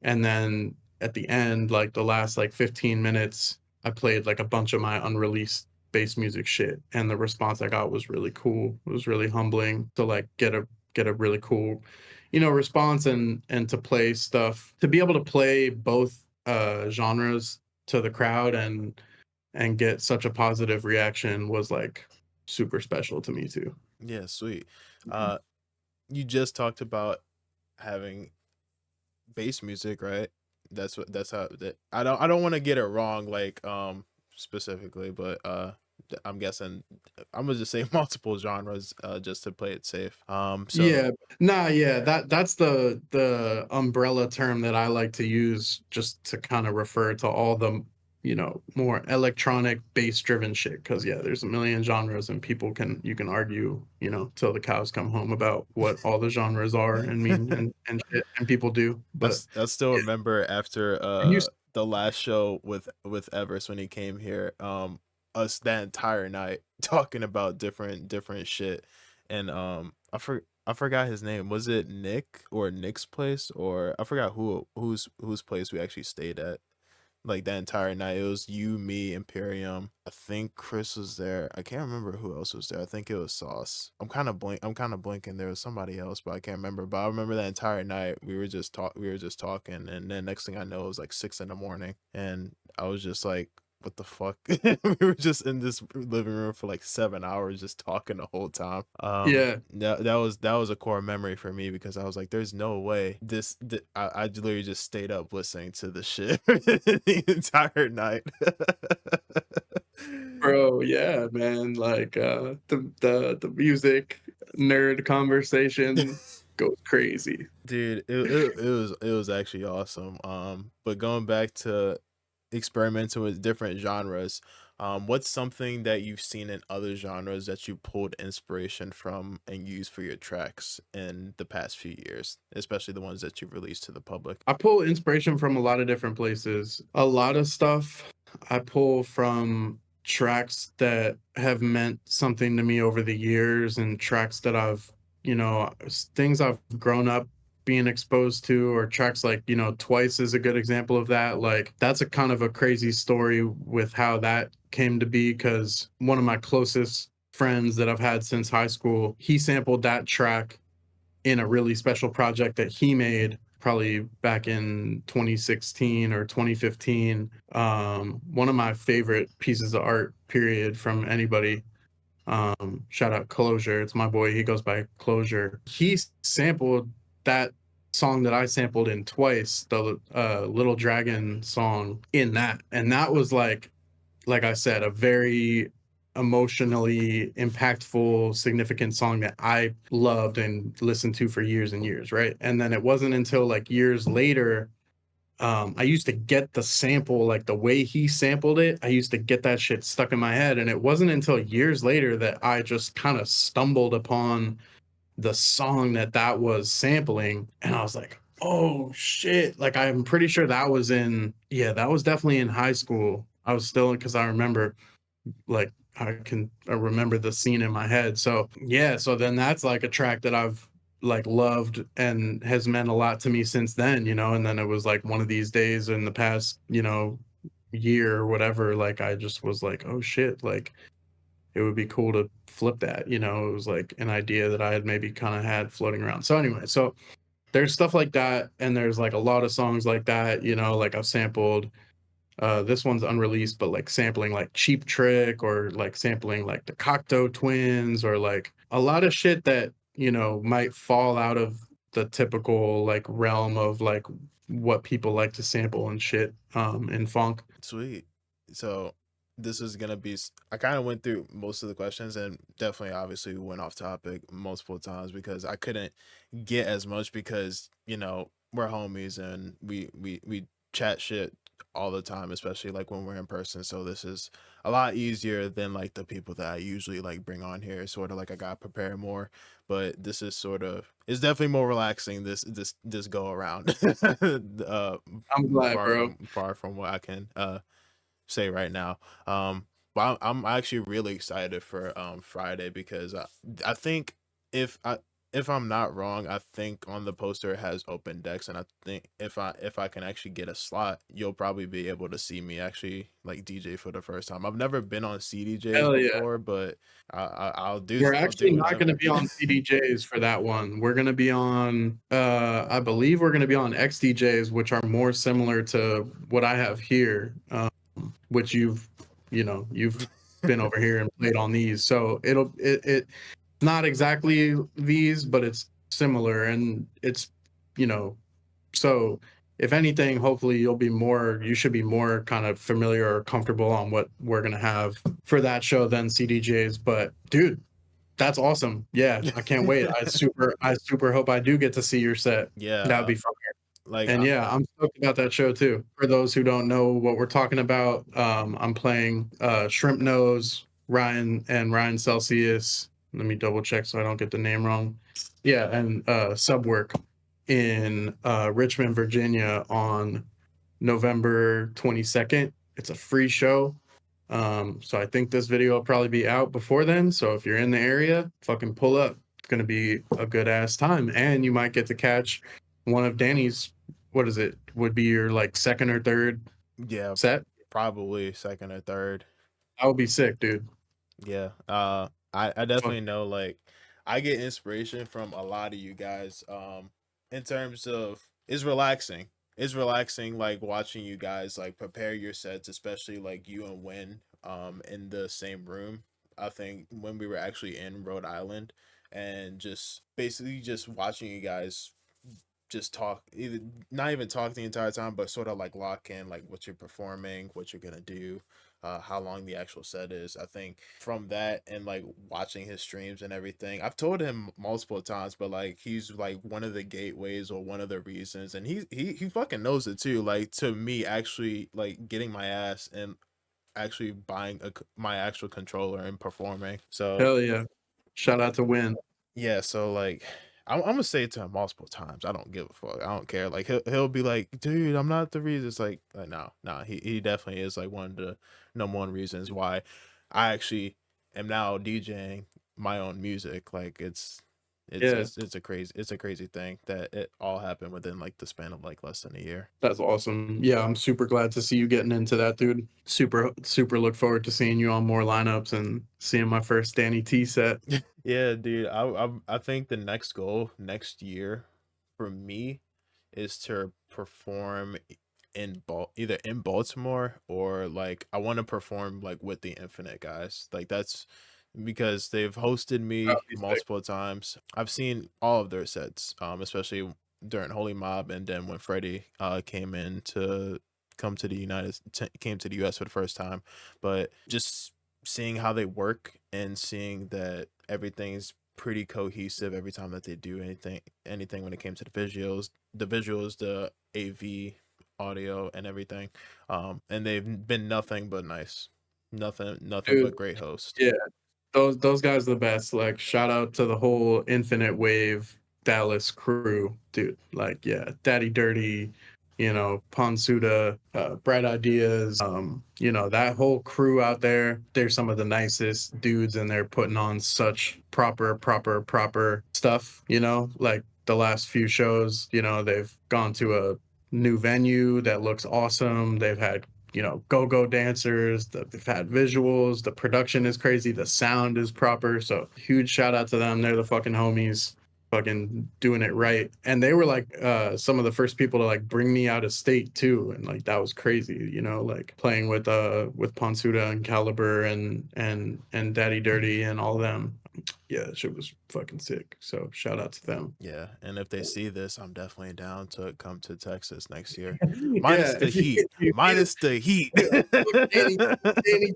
and then at the end, like the last like 15 minutes, I played like a bunch of my unreleased bass music shit, and the response I got was really cool. It was really humbling to like get a really cool, response, and to play stuff, to be able to play both genres to the crowd and get such a positive reaction was like super special to me too. Yeah, sweet. Uh, you just talked about having bass music, right? That's how that I don't want to get it wrong, like specifically, but I'm guessing I'm gonna just say multiple genres just to play it safe. So Yeah. Nah, yeah, that's the umbrella term that I like to use just to kind of refer to all the, more electronic bass driven shit. Cause yeah, there's a million genres and you can argue, till the cows come home about what all the genres are and mean and shit, and people do. But I still yeah, remember after and you the last show with Everest when he came here, us that entire night talking about different shit, and I forgot his name. Was it Nick or Nick's place, or I forgot whose place we actually stayed at like that entire night. It was you, me, Imperium. I think Chris was there. I can't remember who else was there. I think it was Sauce. I'm kind of blinking. There was somebody else, but I can't remember. But I remember that entire night we were just talking, and then next thing I know it was like 6 in the morning, and I was just like, what the fuck? We were just in this living room for like 7 hours just talking the whole time. yeah, That was a core memory for me because I was like, there's no way I literally just stayed up listening to the shit the entire night. bro, yeah, man. Like the music nerd conversation goes crazy. Dude, it was actually awesome. But going back to experimenting with different genres, what's something that you've seen in other genres that you pulled inspiration from and used for your tracks in the past few years, especially the ones that you've released to the public? I pull inspiration from a lot of different places. A lot of stuff I pull from tracks that have meant something to me over the years, and tracks that things I've grown up being exposed to, or tracks like, Twice is a good example of that. Like, that's a kind of a crazy story with how that came to be, because one of my closest friends that I've had since high school, he sampled that track in a really special project that he made probably back in 2016 or 2015. One of my favorite pieces of art, period, from anybody. Shout out Closure. It's my boy. He goes by Closure. He sampled that song that I sampled in Twice, the Little Dragon song, in that. And that was like I said, a very emotionally impactful, significant song that I loved and listened to for years and years, right? And then it wasn't until like years later, I used to get the sample, like the way he sampled it, I used to get that shit stuck in my head. And it wasn't until years later that I just kind of stumbled upon the song that was sampling. And I was like, oh shit. Like, I'm pretty sure that was definitely in high school. I was still, because I remember, like, I remember the scene in my head. So yeah, so then that's like a track that I've like loved and has meant a lot to me since then, and then it was like one of these days in the past, year or whatever, like I just was like, oh shit, like it would be cool to flip that, it was like an idea that I had maybe kind of had floating around. So anyway, so there's stuff like that, and there's like a lot of songs like that, like I've sampled, this one's unreleased, but like sampling like Cheap Trick, or like sampling like the Cocteau Twins, or like a lot of shit that, might fall out of the typical like realm of like what people like to sample and shit in funk. Sweet. So this is gonna be. I kind of went through most of the questions and definitely, obviously, went off topic multiple times because I couldn't get as much because we're homies and we chat shit all the time, especially like when we're in person. So this is a lot easier than like the people that I usually like bring on here. Sort of like I got prepared more, but this is sort of it's definitely more relaxing this go around. I'm glad, bro. Far from what I can say right now. But I'm actually really excited for Friday because I think if I if I'm not wrong, I think on the poster it has open decks, and I think if I can actually get a slot, you'll probably be able to see me actually like DJ for the first time. I've never been on CDJs Hell yeah. before, but We're I'll actually do not going to whatever. be on CDJs for that one. We're going to be on, I believe we're going to be on XDJs, which are more similar to what I have here, which you've been over here and played on these. So it not exactly these, but it's similar, and it's, you know, so if anything, hopefully you should be more kind of familiar or comfortable on what we're going to have for that show than CDJs. But dude, that's awesome. Yeah, I can't wait. I super hope I do get to see your set. That'd Yeah, be fun. like And yeah, I'm stoked about that show too. For those who don't know what we're talking about, I'm playing Shrimpnose, Ryan Celsius. Let me double check so I don't get the name wrong. Yeah, and Subwork in Richmond, Virginia on November 22nd. It's a free show. So I think this video will probably be out before then. So if you're in the area, fucking pull up. It's gonna be a good ass time. And you might get to catch one of Danny's, what is it? Would be your like second or third yeah, set. probably second or third. That would be sick, dude. Yeah. I Fuck definitely know, like, I get inspiration from a lot of you guys. In terms of it's relaxing. It's relaxing like watching you guys like prepare your sets, especially like you and Win in the same room. I think when we were actually in Rhode Island, and just basically just watching you guys just talk, either not even talk the entire time, but sort of like lock in like what you're performing, what you're gonna do, how long the actual set is. I think from that and like watching his streams and everything, I've told him multiple times, but like he's like one of the gateways or one of the reasons, and he fucking knows it too. Like to me, actually like getting my ass and actually buying my actual controller and performing. So hell yeah. Shout out to Win. yeah, so like I'm gonna say it to him multiple times. I don't give a fuck. I don't care. Like he'll be like, dude, I'm not the reason. It's like no, no, he definitely is like one of the number one reasons why I actually am now DJing my own music. Like Yeah, it's a crazy thing that it all happened within like the span of like less than a year. that's awesome. Yeah, I'm super glad to see you getting into that, dude. Super look forward to seeing you on more lineups and seeing my first Danny T set. Yeah, dude. I think the next goal next year for me is to perform in either in Baltimore, or like I want to perform like with the Infinite guys. Like that's because they've hosted That'd me be sick. multiple times. I've seen all of their sets, especially during Holy Mob, and then when Freddie came in to came to the US for the first time. But just seeing how they work and seeing that everything's pretty cohesive every time that they do anything when it came to the AV audio and everything. And they've been nothing but nice. Nothing Dude, but great host. yeah. Those guys are the best. Like shout out to the whole Infinite.wav Dallas crew, dude. Like yeah, Daddy Dirty, Ponsuda, Bright Ideas, that whole crew out there. They're some of the nicest dudes, and they're putting on such proper stuff. Like the last few shows, they've gone to a new venue that looks awesome. They've had go-go dancers, they've had visuals, the production is crazy, the sound is proper. So huge shout out to them. They're the fucking homies, fucking doing it right. And they were like some of the first people to like bring me out of state too. And like that was crazy, like playing with Ponsuda and Caliber and Daddy Dirty and all them. Yeah, that shit was fucking sick. So shout out to them. Yeah, and if they see this, I'm definitely down to come to Texas next year. Minus Yeah, the heat. if you need it, Minus the heat. Danny, Danny.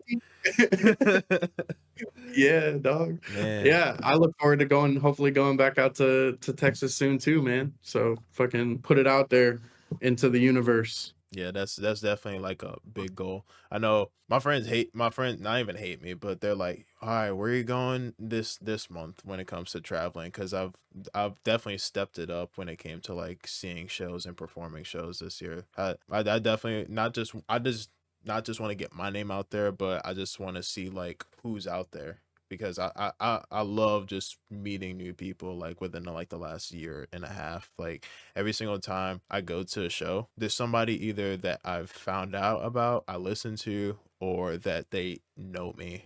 Yeah, dog. Man. Yeah, I look forward to hopefully going back out to Texas soon too, man. So fucking put it out there into the universe. Yeah, that's definitely like a big goal. I know my friends not even hate me, but they're like, "All right, where are you going this month when it comes to traveling?" Because I've definitely stepped it up when it came to like seeing shows and performing shows this year. I definitely not just want to get my name out there, but I just want to see like who's out there. because I love just meeting new people like within like the last year and a half. Like every single time I go to a show, there's somebody either that I've found out about, I listen to, or that they know me.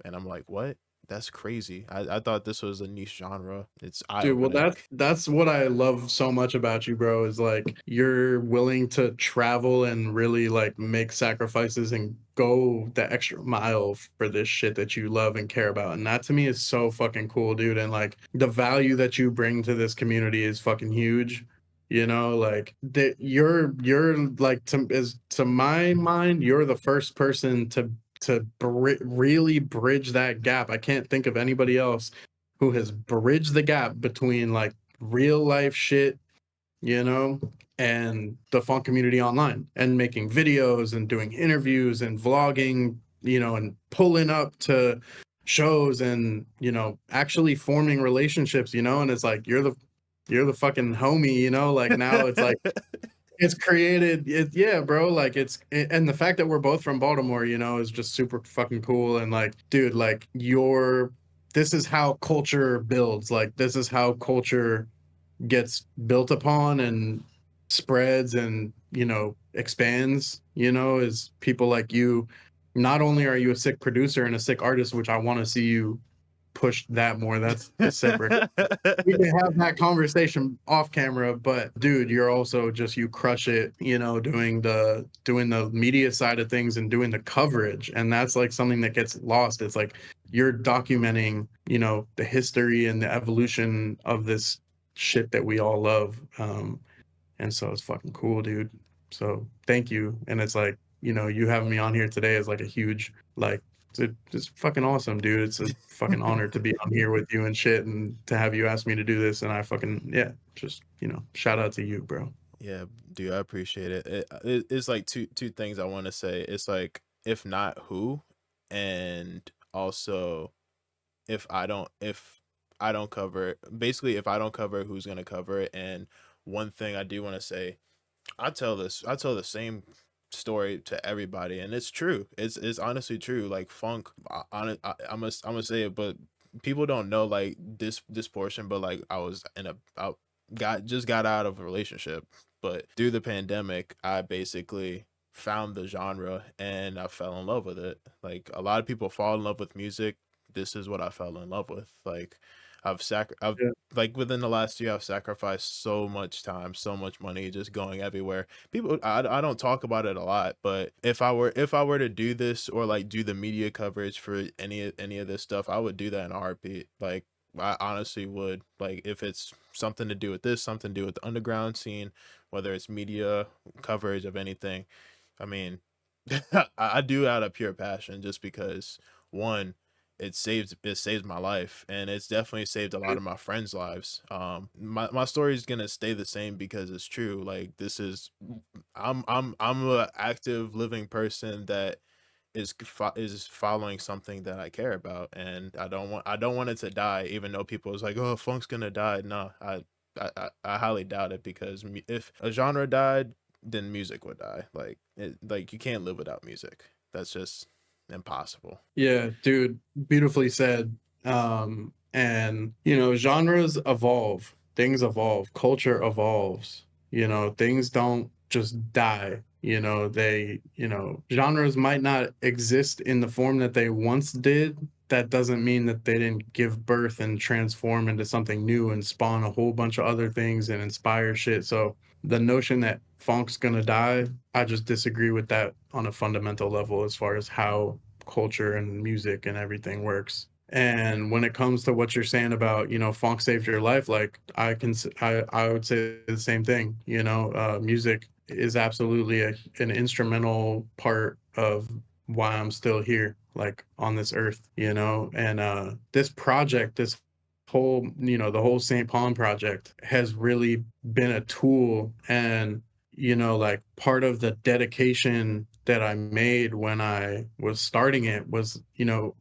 And I'm like, what? That's crazy. I thought this was a niche genre. It's eye Dude, well, opening. that's what I love so much about you, bro, is like you're willing to travel and really like make sacrifices and go the extra mile for this shit that you love and care about. And that to me is so fucking cool, dude. And like the value that you bring to this community is fucking huge. You know, like that you're like to my mind, you're the first person to really bridge that gap. I can't think of anybody else who has bridged the gap between like real life shit, you know, and the funk community online and making videos and doing interviews and vlogging, you know, and pulling up to shows and, you know, actually forming relationships, you know, and it's like you're the fucking homie, you know, like now it's like it's created it, yeah, bro, like and the fact that we're both from Baltimore, you know, is just super fucking cool. And like, dude, like your this is how culture builds. Like this is how culture gets built upon and spreads and, you know, expands, you know, is people like you. Not only are you a sick producer and a sick artist, which I want to see you push that more, that's a separate, we can have that conversation off camera. But dude, you're also just, you crush it, you know, doing the media side of things and doing the coverage, and that's like something that gets lost. It's like you're documenting, you know, the history and the evolution of this shit that we all love. And so it's fucking cool, dude. So thank you. And it's like, you know, you having me on here today is like a huge, like, it's fucking awesome, dude. It's a fucking honor to be on here with you and shit, and to have you ask me to do this. And I fucking, yeah, just, you know, shout out to you, bro. Yeah, dude, I appreciate it. It's like two things I want to say. It's like if not who, and also if I don't cover it, basically if I don't cover it, who's gonna cover it. And one thing I do want to say, I tell the same story to everybody, and it's true. It's honestly true. Like funk, I must say it, but people don't know like this portion. But like I got out of a relationship, but through the pandemic, I basically found the genre and I fell in love with it. Like a lot of people fall in love with music. This is what I fell in love with. Like I've Yeah. like within the last year I've sacrificed so much time, so much money just going everywhere. People I don't talk about it a lot, but if I were to do this or like do the media coverage for any of this stuff, I would do that in a heartbeat. Like I honestly would. Like if it's something to do with this, something to do with the underground scene, whether it's media coverage of anything. I mean, I do out of pure passion just because one, it saves my life, and it's definitely saved a lot of my friends' lives. My story is gonna stay the same because it's true. Like this is I'm a active living person that is following something that I care about, and I don't want it to die. Even though people is like, oh, funk's gonna die. No, I highly doubt it because if a genre died, then music would die. Like you can't live without music. That's just impossible. Yeah, dude, beautifully said. And you know, genres evolve, things evolve, culture evolves, you know, things don't just die, you know, you know, genres might not exist in the form that they once did. That doesn't mean that they didn't give birth and transform into something new and spawn a whole bunch of other things and inspire shit. So the notion that funk's gonna die, I just disagree with that on a fundamental level as far as how culture and music and everything works. And when it comes to what you're saying about, you know, funk saved your life, like I would say the same thing. You know, music is absolutely an instrumental part of why I'm still here, like on this earth, you know. And this project, this whole, you know, the whole St. Paul project has really been a tool. And you know, like part of the dedication that I made when I was starting it was, you know,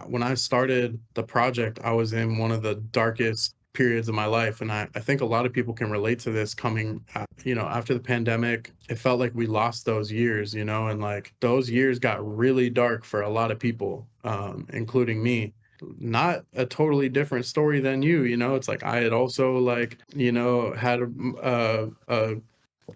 when I started the project, I was in one of the darkest periods of my life. And I think a lot of people can relate to this coming, you know, after the pandemic. It felt like we lost those years, you know, and like those years got really dark for a lot of people, including me. not a totally different story than you, you know? It's like I had also like, you know, had a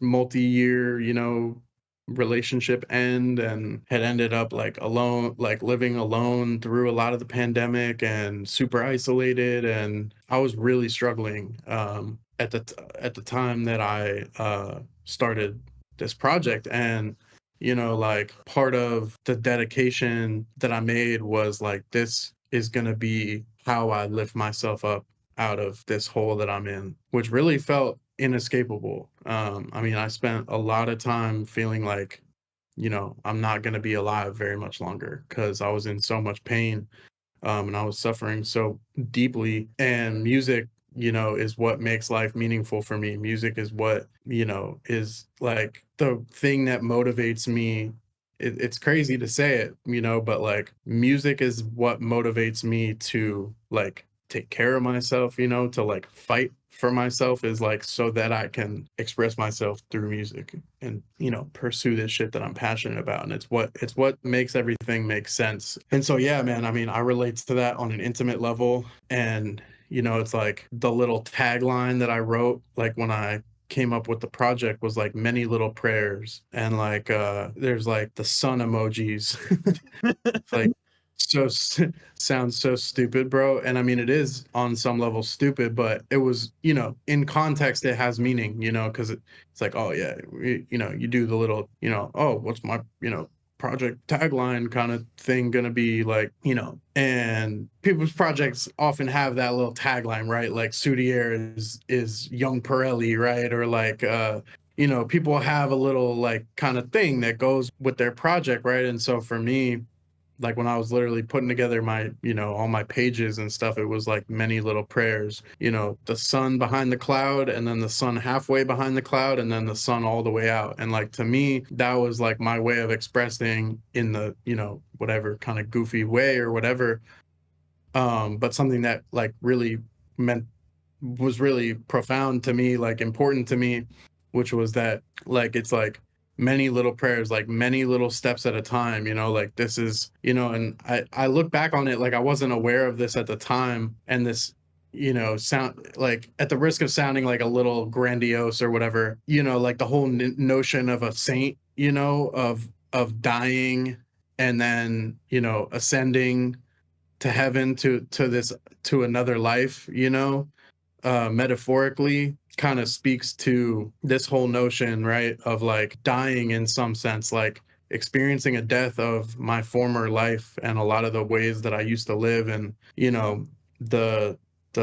multi-year, you know, relationship end and had ended up like alone, like living alone through a lot of the pandemic and super isolated. And I was really struggling at the time that I started this project. And you know, like part of the dedication that I made was like, this is going to be how I lift myself up out of this hole that I'm in, which really felt inescapable. I mean, I spent a lot of time feeling like, you know, I'm not going to be alive very much longer because I was in so much pain, and I was suffering so deeply. And music, you know, is what makes life meaningful for me. Music is what, you know, is like the thing that motivates me. It's crazy to say it, you know, but like music is what motivates me to like take care of myself, you know, to like fight for myself, is like so that I can express myself through music and, you know, pursue this shit that I'm passionate about. And it's what makes everything make sense. And so yeah, man, I mean, I relate to that on an intimate level. And you know, it's like the little tagline that I wrote like when I came up with the project was like many little prayers, and like there's like the sun emojis. Like so sounds so stupid, bro. And I mean, it is on some level stupid, but it was, you know, in context, it has meaning, you know, because it's like, oh yeah, you know, you do the little, you know, oh, what's my, you know, project tagline kind of thing gonna be like, you know, and people's projects often have that little tagline, right? Like Soudier is young Pirelli, right? Or like you know, people have a little like kind of thing that goes with their project, right? And so for me, like when I was literally putting together my, you know, all my pages and stuff, it was like many little prayers, you know, the sun behind the cloud, and then the sun halfway behind the cloud, and then the sun all the way out. And like to me, that was like my way of expressing in the, you know, whatever kind of goofy way or whatever. But something that like really meant, was really profound to me, like important to me, which was that like it's like many little prayers, like many little steps at a time, you know, like this is, you know. And I look back on it like I wasn't aware of this at the time, and this, you know, sound like, at the risk of sounding like a little grandiose or whatever, you know, like the whole notion of a saint, you know, of dying and then, you know, ascending to heaven, to this, to another life, you know, metaphorically kind of speaks to this whole notion, right, of like dying in some sense, like experiencing a death of my former life and a lot of the ways that I used to live, and you know, the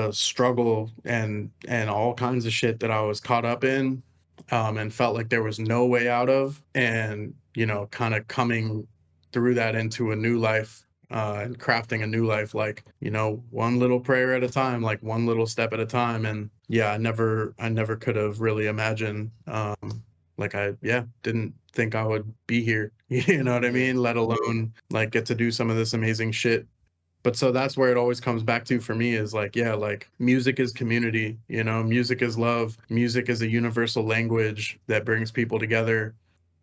struggle and all kinds of shit that I was caught up in, and felt like there was no way out of, and you know, kind of coming through that into a new life, and crafting a new life, like, you know, one little prayer at a time, like one little step at a time. And yeah, I never could have really imagined, like I, yeah, didn't think I would be here, you know what I mean? Let alone like get to do some of this amazing shit. But so that's where it always comes back to for me, is like, yeah, like music is community, you know, music is love, music is a universal language that brings people together,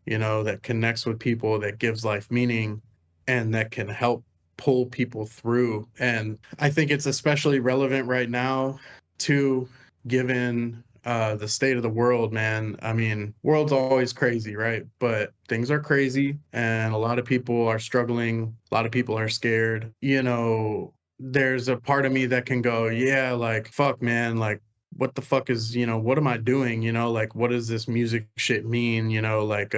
you know, that connects with people, that gives life meaning, and that can help pull people through. And I think it's especially relevant right now, too, given the state of the world, man. I mean, world's always crazy, right? But things are crazy, and a lot of people are struggling. A lot of people are scared. You know, there's a part of me that can go, yeah, like, fuck, man, like, what the fuck is, you know, what am I doing? You know, like, what does this music shit mean? You know, like,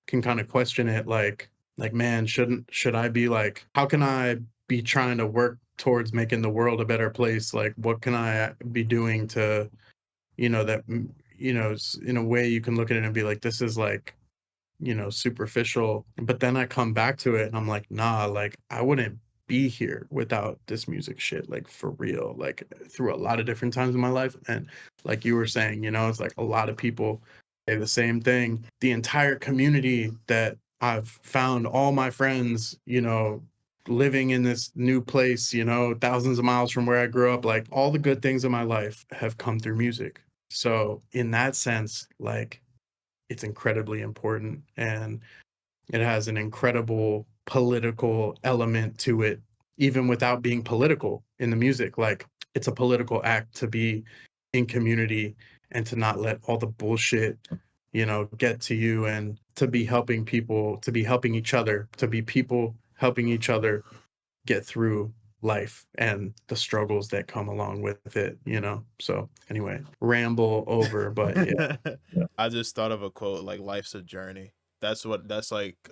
can kind of question it, like, man, should I be like, how can I be trying to work towards making the world a better place? Like, what can I be doing to, you know, that, you know, in a way you can look at it and be like, this is like, you know, superficial. But then I come back to it and I'm like, nah, like I wouldn't be here without this music shit, like for real, like through a lot of different times in my life. And like you were saying, you know, it's like a lot of people say the same thing. The entire community that I've found, all my friends, you know, living in this new place, you know, thousands of miles from where I grew up, like all the good things in my life have come through music. So in that sense, like it's incredibly important, and it has an incredible political element to it, even without being political in the music. Like, it's a political act to be in community and to not let all the bullshit, you know, get to you, and to be helping people, to be helping each other, to be people helping each other get through life and the struggles that come along with it, you know. So anyway, ramble over, but yeah. I just thought of a quote, like life's a journey. That's like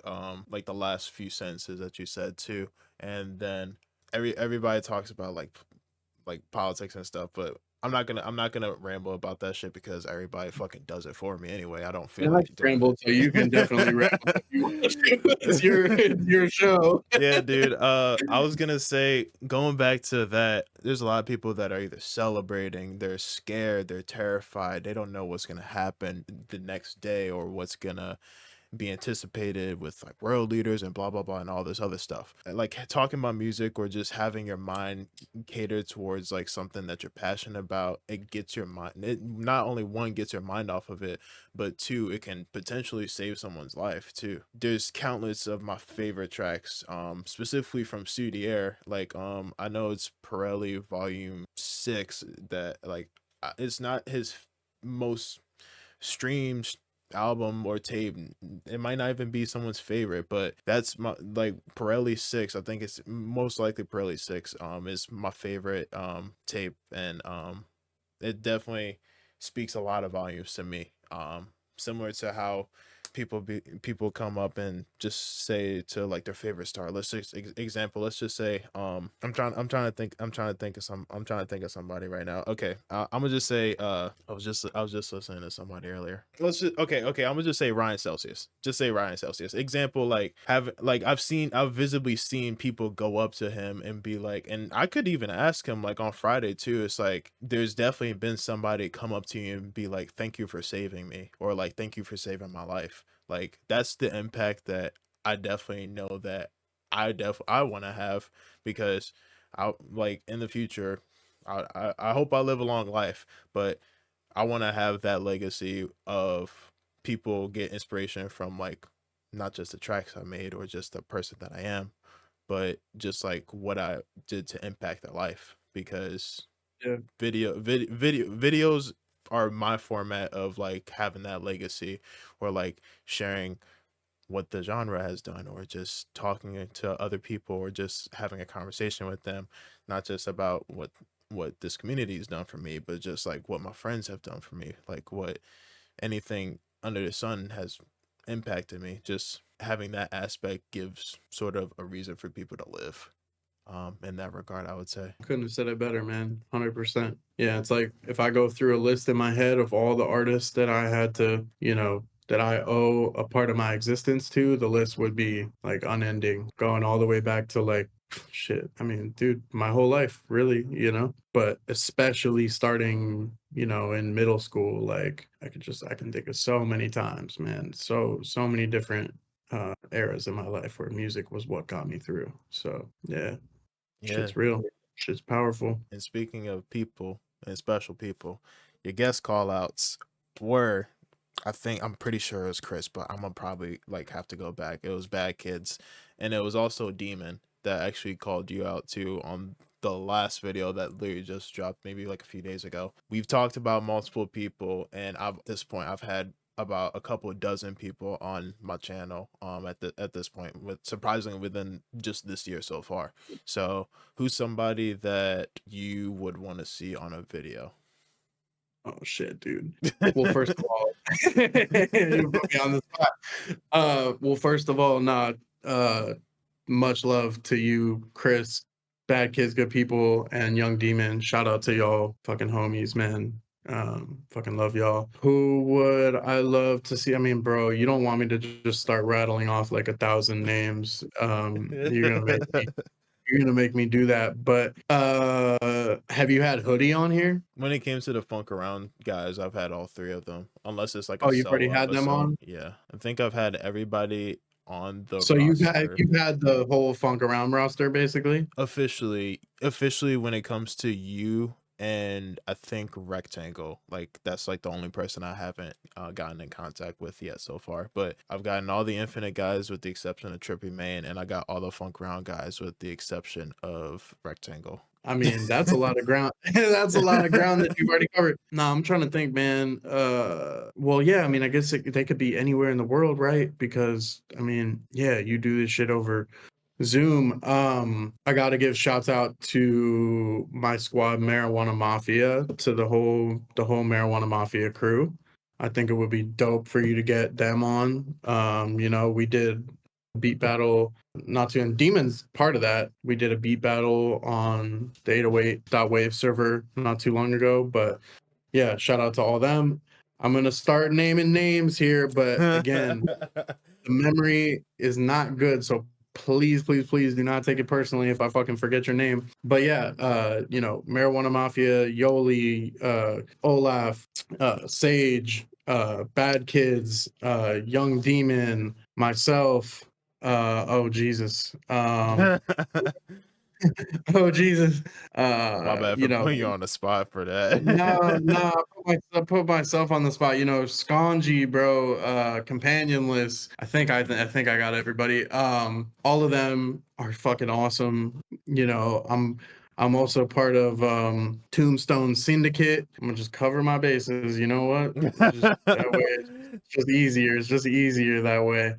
the last few sentences that you said too. And then everybody talks about like politics and stuff, but I'm not gonna ramble about that shit because everybody fucking does it for me anyway. I don't feel And I like doing ramble, so you can definitely ramble if you want to. It's your show. Yeah, dude. I was gonna say, going back to that, there's a lot of people that are either celebrating, they're scared, they're terrified, they don't know what's gonna happen the next day or what's gonna be anticipated with like world leaders and blah blah blah and all this other stuff. Like talking about music or just having your mind catered towards like something that you're passionate about, it gets your mind, it not only one gets your mind off of it, but two, it can potentially save someone's life too. There's countless of my favorite tracks, specifically from Studier. Like I know it's Pirelli Volume 6 that like it's not his most streamed album or tape. It might not even be someone's favorite, but that's my like Pirelli 6. I think it's most likely Pirelli 6 is my favorite tape, and it definitely speaks a lot of volumes to me. Similar to how people come up and just say to like their favorite star. Let's just example. Let's just say I'm trying to think I'm trying to think of somebody right now. Okay, I'm gonna just say I was just listening to somebody earlier. Let's just okay. I'm gonna just say Ryan Celsius. Just say Ryan Celsius. Example, like I've visibly seen people go up to him and be like, and I could even ask him like on Friday too. It's like there's definitely been somebody come up to you and be like, thank you for saving me, or like thank you for saving my life. Like that's the impact that I definitely know that I want to have, because I like in the future I hope I live a long life, but I want to have that legacy of people get inspiration from like not just the tracks I made or just the person that I am, but just like what I did to impact their life. Because Yeah. videos are my format of like having that legacy, or like sharing what the genre has done, or just talking to other people, or just having a conversation with them, not just about what this community has done for me, but just like what my friends have done for me, like what anything under the sun has impacted me. Just having that aspect gives sort of a reason for people to live, in that regard, I would say. Couldn't have said it better, man. 100%. Yeah, it's like if I go through a list in my head of all the artists that I had to, you know, that I owe a part of my existence to, the list would be like unending, going all the way back to like shit. I mean, dude, my whole life, really, you know, but especially starting, you know, in middle school, like I can think of so many times, man. So many different eras in my life where music was what got me through. So yeah, Yeah. shit's real. Shit's powerful. And speaking of people and special people, your guest call outs were, I'm pretty sure it was Chris, but I'm gonna probably like have to go back. It was Bad Kids, and it was also Demon that actually called you out too on the last video that literally just dropped maybe like a few days ago. We've talked about multiple people, and at this point I've had about a couple dozen people on my channel at this point, with surprisingly within just this year so far. So who's somebody that you would want to see on a video? Oh shit, dude. Well, first of all, you put me on the spot. Well, first of all, much love to you, Chris, Bad Kids, Good People, and Young Demon. Shout out to y'all, fucking homies, man. Fucking love y'all. Who would I love to see? I mean, bro, you don't want me to just start rattling off like 1,000 names. You're gonna make me do that. But have you had Hoodie on here? When it came to the Funk Around guys, I've had all three of them, unless it's like a Oh, you've already solo had them episode. on? Yeah, I think I've had everybody on the So roster you've had the whole Funk Around roster basically? officially when it comes to you and I think Rectangle. Like that's like the only person I haven't gotten in contact with yet so far. But I've gotten all the Infinite guys with the exception of Trippy Main, and I got all the Funk Round guys with the exception of Rectangle. I mean, that's a lot of ground. That's a lot of ground that you've already covered. No, I'm trying to think, man. Well, yeah, I mean, I guess they could be anywhere in the world, right? Because I mean, yeah, you do this shit over Zoom. I gotta give shouts out to my squad, Marijuana Mafia, to the whole Marijuana Mafia crew. I think it would be dope for you to get them on. We did beat battle, not to and Demons part of that. We did a beat battle on the 808.wave server not too long ago. But yeah, shout out to all them. I'm gonna start naming names here, but again, the memory is not good, so please, please, please do not take it personally if I fucking forget your name. But yeah, Marijuana Mafia, Yoli, Olaf, Sage, Bad Kids, Young Demon, myself, oh Jesus, oh Jesus, My bad for putting you on the spot for no, that. no, I put myself on the spot. Sconji, bro, Companionless. I think I got everybody. All of them are fucking awesome. I'm also part of Tombstone Syndicate. I'm gonna just cover my bases. You know what? Just that way, it's just easier. It's just easier that way.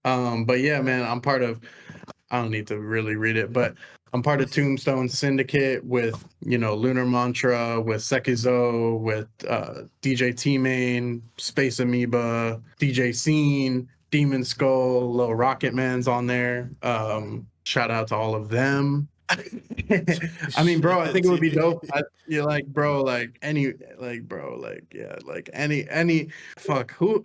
But yeah, man, I don't need to really read it, but I'm part of Tombstone Syndicate with, Lunar Mantra, with Sekizo, with DJ T-Main, Space Amoeba, DJ Scene, Demon Skull, Lil Rocket Man's on there. Shout out to all of them. I mean, bro, I think it would be dope. You're like, bro, like any, like, bro, like, yeah, like any, fuck, who?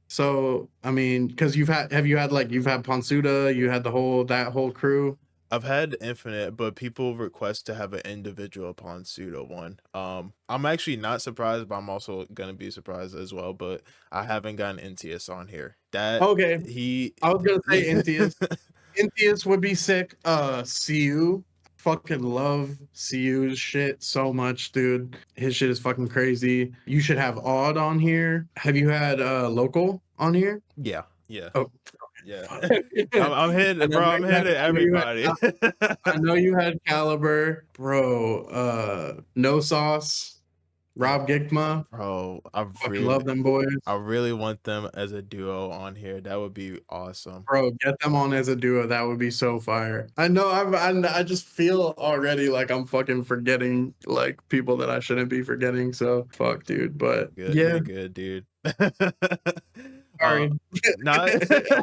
So, I mean, because you've had Ponsuda, you had that whole crew. I've had Infinite, but people request to have an individual upon pseudo one. I'm actually not surprised, but I'm also gonna be surprised as well. But I haven't gotten NTS on here. That Okay, he, I was gonna say Intius. Intius would be sick. CU, fucking love CU's shit so much, dude. His shit is fucking crazy. You should have Odd on here. Have you had Local on here? yeah, yeah, Oh, yeah. fuck. I'm hitting, And I bro. know I'm you had, hitting everybody. I know you had Caliber, bro. No Sauce, Yeah, Rob Gigma. bro. Fucking love them boys. I really want them as a duo on here. That would be awesome. Bro, get them on as a duo. That would be so fire. I know. I just feel already like I'm fucking forgetting like people that I shouldn't be forgetting. So fuck, dude. But Good, yeah, you're good, dude. sorry. Not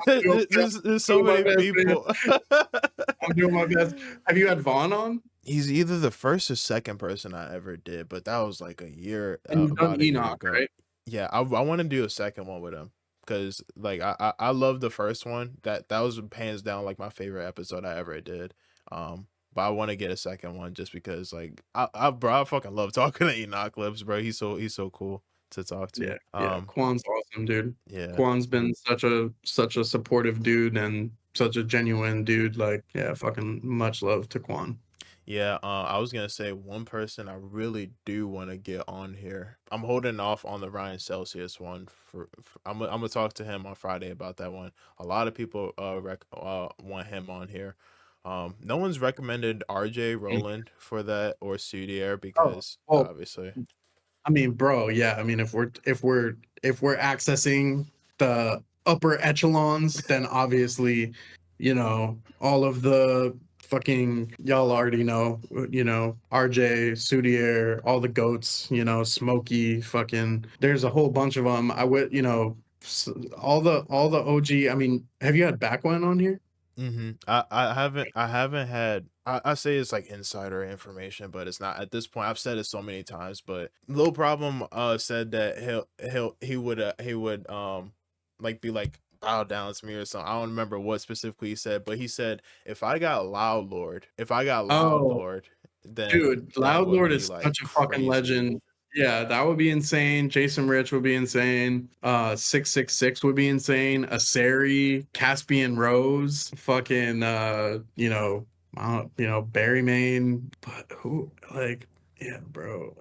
there's so Doing my many best, man. people. I'm doing my best. Have you had Vaughn on? He's either the first or second person I ever did, but that was like And you've done about a year Enoch, ago. right? Yeah, I want to do a second one with him because like I love the first one. That was hands down like my favorite episode I ever did. But I want to get a second one just because like I fucking love talking to Enoch Lips, bro. He's so cool to talk to. Yeah. Quan's awesome, dude. Yeah. Quan's been such a supportive dude and such a genuine dude. Like, yeah, fucking much love to Quan. Yeah, I was gonna say one person I really do want to get on here. I'm holding off on the Ryan Celsius one I'm gonna talk to him on Friday about that one. A lot of people want him on here. No one's recommended RJ Roland for that or Sudier Oh, because well, obviously. I mean, bro, yeah. I mean, if we're accessing the upper echelons, then obviously, all of the fucking y'all already know, RJ, Sudier, all the goats, Smokey, fucking. There's a whole bunch of them. I would, all the OG. I mean, have you had Backwan on here? I haven't had I say it's like insider information, but it's not at this point. I've said it so many times, but Lil Problem said that he would like be like bow down to me or something. I don't remember what specifically he said, but he said if I got Loud Oh, Lord, then dude, that Loud would Lord be is like such a fucking crazy. legend. Yeah, that would be insane. Jason Rich would be insane. 666 would be insane. Asari, Caspian Rose, fucking Barry Main. But who, like, Yeah, bro.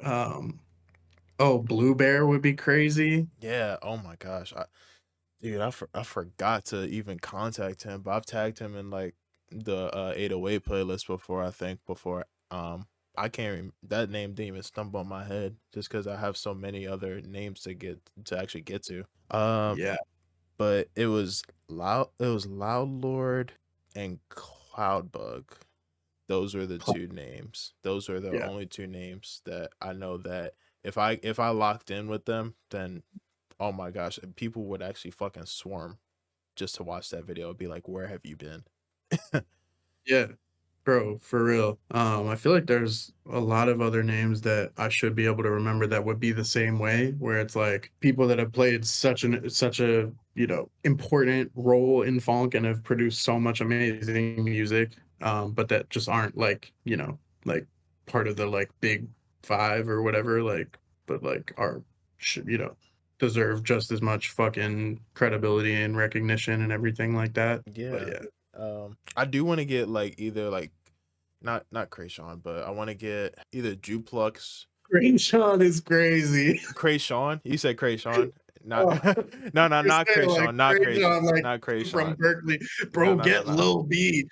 Oh, Blue Bear would be crazy. Yeah. Oh my gosh. Dude, I forgot to even contact him, but I've tagged him in like the 808 playlist before. I think before. I can't. That name didn't even stumble on my head just because I have so many other names to actually get to. Yeah. But it was loud. It was Loud Lord and Cloudbug. Those are the two names. Those are the Yeah. only two names that I know that if I locked in with them, then oh my gosh, people would actually fucking swarm just to watch that video. It'd be like, where have you been? Yeah. Bro, for real. I feel like there's a lot of other names that I should be able to remember that would be the same way, where it's like people that have played such a, you know, important role in funk and have produced so much amazing music, but that just aren't like, you know, like part of the like big five or whatever, like, but like are should, you know, deserve just as much fucking credibility and recognition and everything like that. But Yeah. yeah. I do want to get like either like not Krayshawn, but I want to get either Juplux. Sean is crazy. Krayshawn? You said Krayshawn? Not Oh, no, you're not saying like Krayshawn, not crazy Krayshawn, on like not from Krayshawn. Berkeley, No, bro. no, no, Get no. Lil B,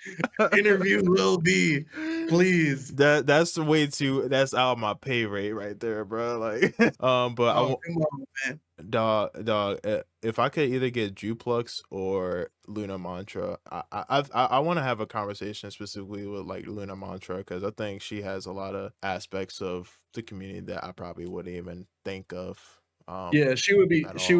interview Lil B, please. That's way too, that's out of my pay rate right there, bro. Like but I Oh, want come on, man. dog if I could either get Juplux or Luna Mantra, I want to have a conversation specifically with like Luna Mantra because I think she has a lot of aspects of the community that I probably wouldn't even think of Yeah, at she all.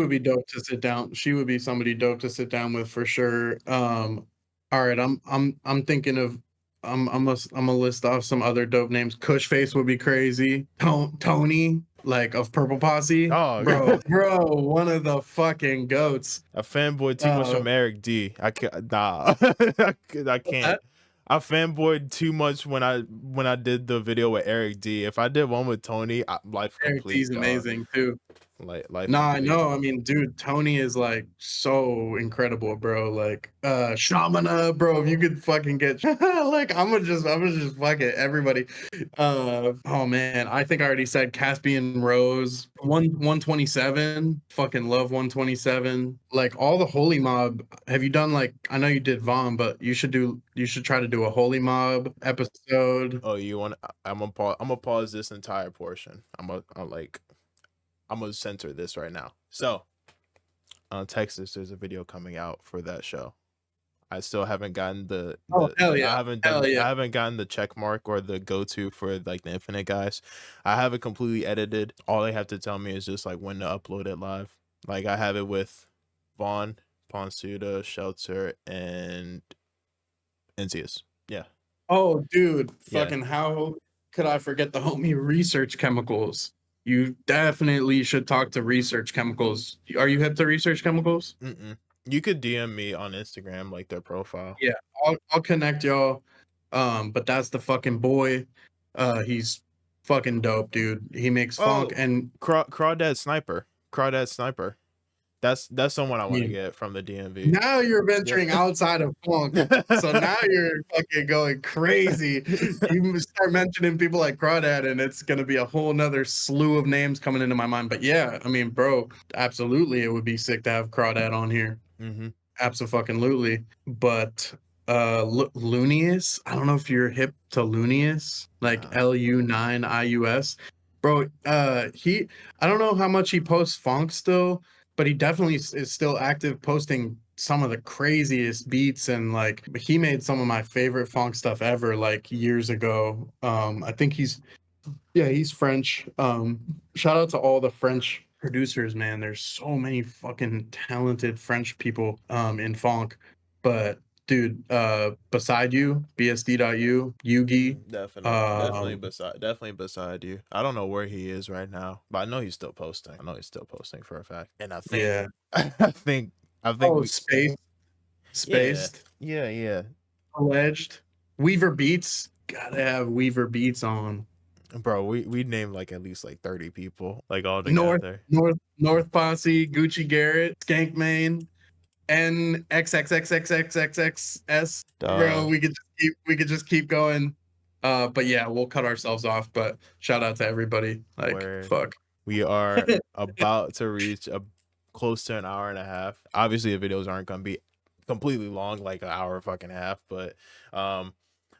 would be dope to sit down. She would be somebody dope to sit down with for sure. All right, I'm thinking of I'm gonna list off some other dope names. Cushface would be crazy. Tony, like of Purple Posse, Dog. bro, one of the fucking goats. A fanboy too much Uh, from Eric D. I can't. Nah, I what's can't. that? I fanboyed too much when I did the video with Eric D. If I did one with Tony, life Eric D's complete, dog. amazing too. Like life Nah, I complete. know. I mean, dude, Tony is like so incredible, bro. Like, Shamana, bro. If you could fucking get like, I'm gonna just fuck it, everybody. Oh man, I think I already said Caspian Rose, 127. Fucking love 127. Like all the Holy Mob. Have you done like? I know you did Vaughn, but you should try to do a Holy Mob episode. Oh, you want? I'm gonna pause. I'm gonna pause this entire portion. I'm gonna censor this right now. So on Texas, there's a video coming out for that show. I still haven't gotten Oh hell I yeah, haven't hell yeah. I haven't gotten the check mark or the go to for like the Infinite guys. I have it completely edited. All they have to tell me is just like when to upload it live. Like I have it with Vaughn, Ponsuda, Shelter, and Enzius. Yeah. Oh, dude, Yeah. fucking how could I forget the homie Research Chemicals? You definitely should talk to Research Chemicals. Are you hip to Research Chemicals? Mm-mm. You could DM me on Instagram, like their profile. Yeah, I'll connect y'all. But that's the fucking boy. He's fucking dope, dude. He makes funk Oh, and Crawdad Sniper. Crawdad Sniper. That's someone I I want to mean, get from the DMV. now you're Yeah. venturing outside of funk. So now you're fucking going crazy. You start mentioning people like Crawdad, and it's gonna be a whole nother slew of names coming into my mind. But yeah, I mean, bro, absolutely, it would be sick to have Crawdad on here. Mm-hmm. Absolutely. But Lunius, I don't know if you're hip to Lunius, like Nah. LU9IUS. Bro, I don't know how much he posts funk still, but he definitely is still active posting some of the craziest beats and like he made some of my favorite funk stuff ever like years ago. I think he's French. Shout out to all the French producers, man. There's so many fucking talented French people in funk. But dude, beside you, BSD.U, Yugi, um, Definitely beside you. I don't know where he is right now, but I know he's still posting. I know he's still posting for a fact. And I think, yeah. I think Oh, we, yeah, Spaced, yeah. Alleged, Weaver Beats. Gotta have Weaver Beats on. Bro, we named like at least like 30 people, like all North, together. North Posse, Gucci Garrett, Skank Main, NXXXXXXXS. Bro, Dog. we could just keep going. But yeah, we'll cut ourselves off. But shout out to everybody. Like, Where fuck. we are about to reach a close to an hour and a half. Obviously, the videos aren't gonna be completely long, like an hour fucking half, but um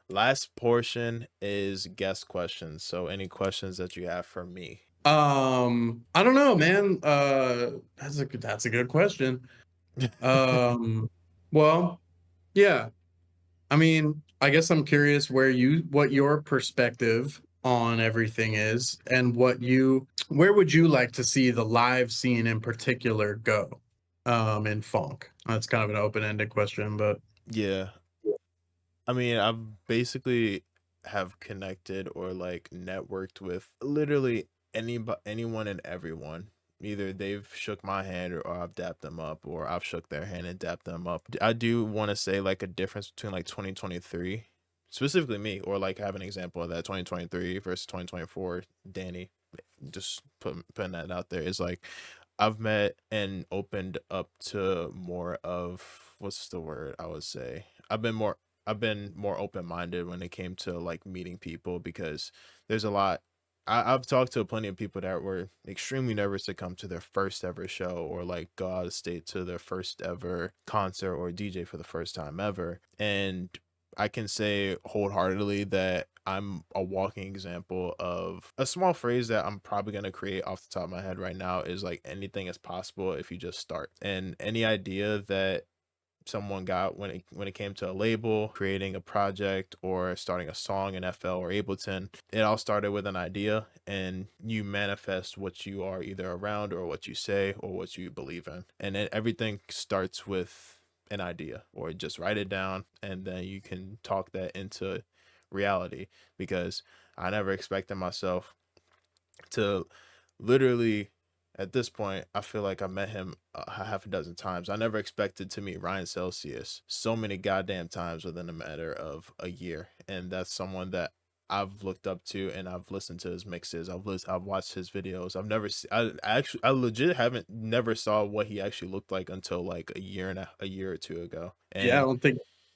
last portion is guest questions. So any questions that you have for me? I don't know, man. That's a good question. Um, well, yeah. I mean, I guess I'm curious what your perspective on everything is, and where would you like to see the live scene in particular go, in funk? That's kind of an open-ended question, but Yeah. I mean, I've basically have connected or like networked with literally anyone and everyone. Either they've shook my hand or I've dapped them up or I've shook their hand and dapped them up. I do want to say like a difference between like 2023, specifically me, or like have an example of that 2023 versus 2024 Danny. Just putting that out there is like I've met and opened up to more of what's the word I would say. I've been more open minded when it came to like meeting people because there's a lot. I've talked to plenty of people that were extremely nervous to come to their first ever show or like go out of state to their first ever concert or DJ for the first time ever. And I can say wholeheartedly that I'm a walking example of a small phrase that I'm probably going to create off the top of my head right now is like anything is possible if you just start. And any idea that someone got when it came to a label, creating a project or starting a song in FL or Ableton, it all started with an idea and you manifest what you are either around or what you say or what you believe in. And everything starts with an idea or just write it down and then you can talk that into reality because I never expected myself to literally at this point I feel like I met him a half a dozen times. I never expected to meet Ryan Celsius so many goddamn times within a matter of a year, and that's someone that I've looked up to and I've listened to his mixes. I've watched his videos. I legit haven't never saw what he actually looked like until like a year or two ago. yeah, And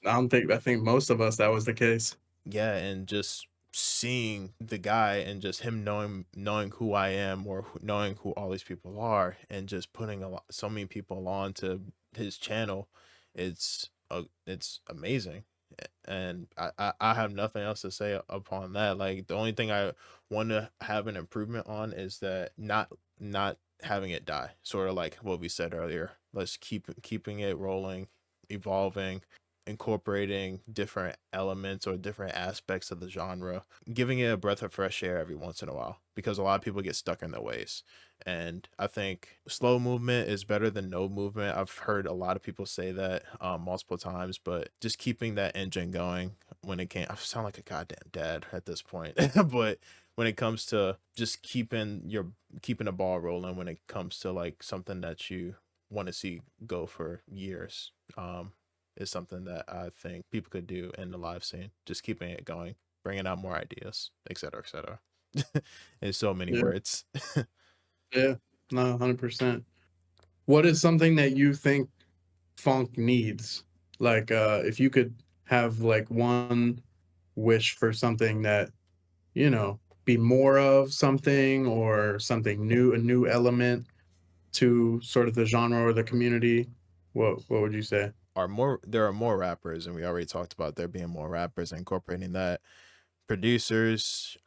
I think most of us that was the case. yeah, and just seeing the guy and just him knowing who I am or knowing who all these people are and just putting so many people on to his channel, it's amazing. And I have nothing else to say upon that. Like the only thing I want to have an improvement on is that not having it die. Sort of like what we said earlier. Let's keeping it rolling, evolving, incorporating different elements or different aspects of the genre, giving it a breath of fresh air every once in a while because a lot of people get stuck in their ways. And I think slow movement is better than no movement. I've heard a lot of people say that multiple times, but just keeping that engine going when it can, I sound like a goddamn dad at this point, but when it comes to just keeping the ball rolling when it comes to like something that you want to see go for years. Is something that I think people could do in the live scene. Just keeping it going, bringing out more ideas, etc., etc. In so many Yeah, words. yeah, no, 100%. What is something that you think funk needs? Like, if you could have like one wish for something that, be more of something or something new, a new element to sort of the genre or the community, what would you say? There are more rappers, and we already talked about there being more rappers and incorporating that. Producers,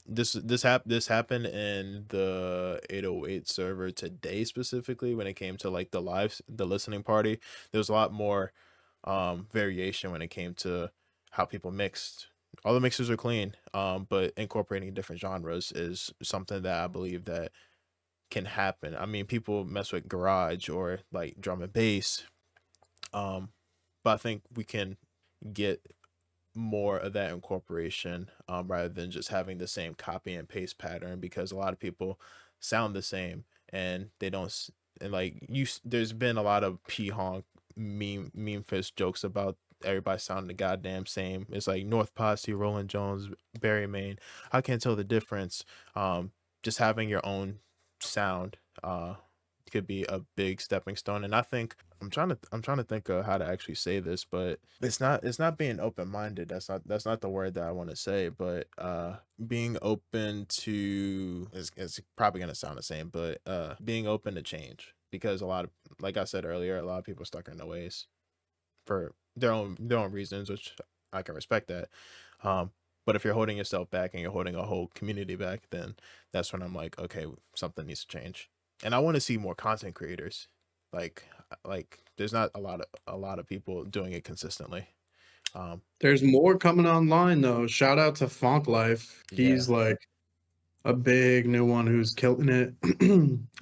this happened in the 808 server today specifically when it came to like the listening party. There was a lot more variation when it came to how people mixed. All the mixes are clean, but incorporating different genres is something that I believe that can happen. I mean, people mess with garage or like drum and bass, but I think we can get more of that incorporation rather than just having the same copy and paste pattern because a lot of people sound the same and they don't and like there's been a lot of honk meme fist jokes about everybody sounding the goddamn same. It's like North Posse, Rolling Jones, Barry Main. I can't tell the difference. Just having your own sound could be a big stepping stone, and I think I'm trying to think of how to actually say this, but it's not being open-minded. That's not the word that I want to say, but being open to is probably gonna sound the same, but being open to change, because a lot of, like I said earlier, a lot of people are stuck in their ways for their own reasons, which I can respect that. But if you're holding yourself back and you're holding a whole community back, then that's when I'm like, okay, something needs to change. And I want to see more content creators. Like there's not a lot of people doing it consistently. There's more coming online though. Shout out to Phonklyfe. Yeah. He's like a big new one who's killing it.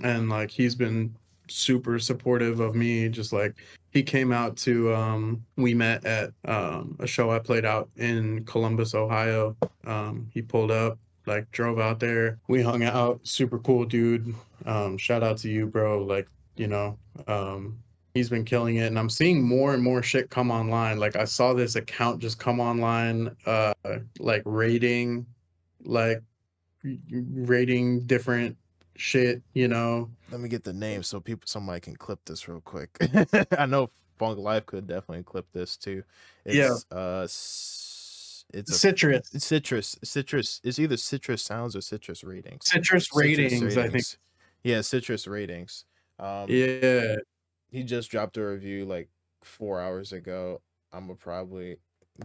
And like he's been super supportive of me. Just like he came out to we met at a show I played out in Columbus, Ohio. He pulled up, like drove out there. We hung out. Super cool dude. Shout out to you, bro. Like, you know, he's been killing it, and I'm seeing more and more shit come online. Like I saw this account just come online, like like rating different shit, you know. Let me get the name so somebody can clip this real quick. I know Phonklyfe could definitely clip this too. Yeah, It's it's a citrus citrus. It's either citrus sounds or citrus ratings. citrus ratings, I think. Yeah, citrus ratings. Yeah, He just dropped a review like 4 hours ago. I'm gonna probably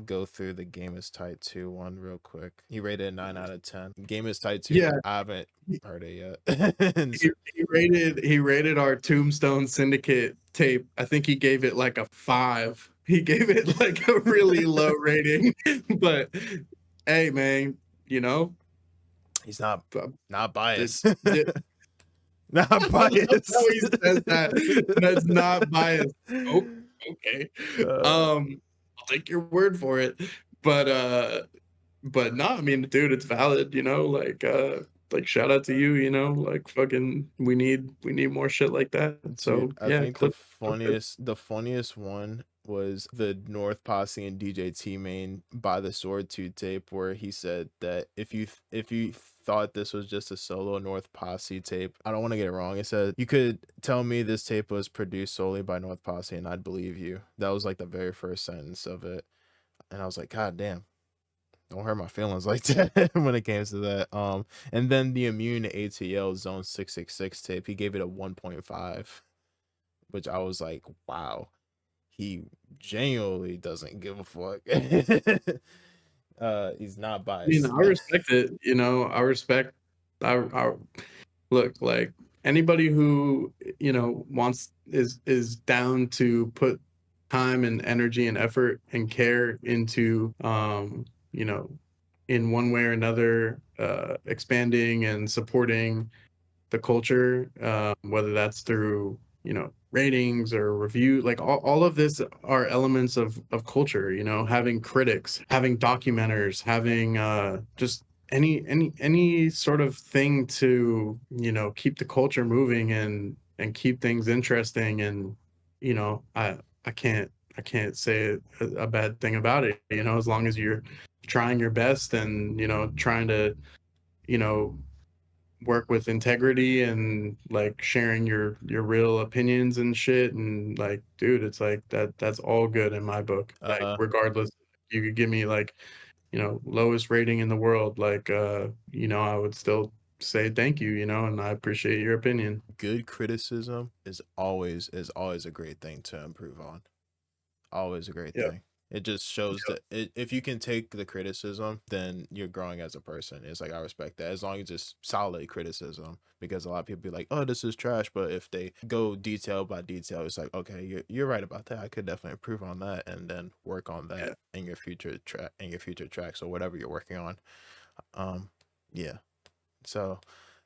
go through the Game is Tight 2 one real quick. He rated 9 out of 10. Game is Tight 2. yeah. I haven't heard it yet. He rated our Tombstone Syndicate tape. I think he gave it like a 5. He gave it like a really low rating. But hey, man, you know, He's not it, biased. it, Not that's biased. how he says that. That's not biased. Oh, okay. I'll take your word for it. But no, I mean, dude, it's valid, you know, like shout out to you, you know, like fucking we need more shit like that. So Dude, I yeah, think clip. the funniest one was the North Posse and DJ T Main by the Sword 2 tape, where he said that if you thought this was just a solo North Posse tape, I don't want to get it wrong. It said you could tell me this tape was produced solely by North Posse and I'd believe you. That was like the very first sentence of it. And I was like, God damn. Don't hurt my feelings like that when it came to that. And then the Immune ATL Zone 666 tape, he gave it a 1.5, which I was like, wow, he genuinely doesn't give a fuck. He's not I mean, biased. I respect it, you know, I look, like anybody who, you know, is down to put time and energy and effort and care into you know, in one way or another, expanding and supporting the culture, whether that's through, you know, ratings or review, like all of this are elements of culture, you know, having critics, having documenters, having just any sort of thing to, you know, keep the culture moving and keep things interesting. And you know, I can't say a bad thing about it, you know, as long as you're trying your best and, you know, trying to, you know, work with integrity and like sharing your real opinions and shit. And like, dude, it's like that's all good in my book. Like Uh, regardless, you could give me like, you know, lowest rating in the world, like you know, I would still say thank you, you know, and I appreciate your opinion. good criticism is always a great thing to improve on. Always a great Yep. thing. It just shows that if you can take the criticism, then you're growing as a person. It's like, I respect that, as long as it's solid criticism, because a lot of people be like, oh, this is trash, but if they go detail by detail, it's like, okay, you're right about that. I could definitely improve on that, and then work on that Yeah. in your future tracks or whatever you're working on. Yeah. So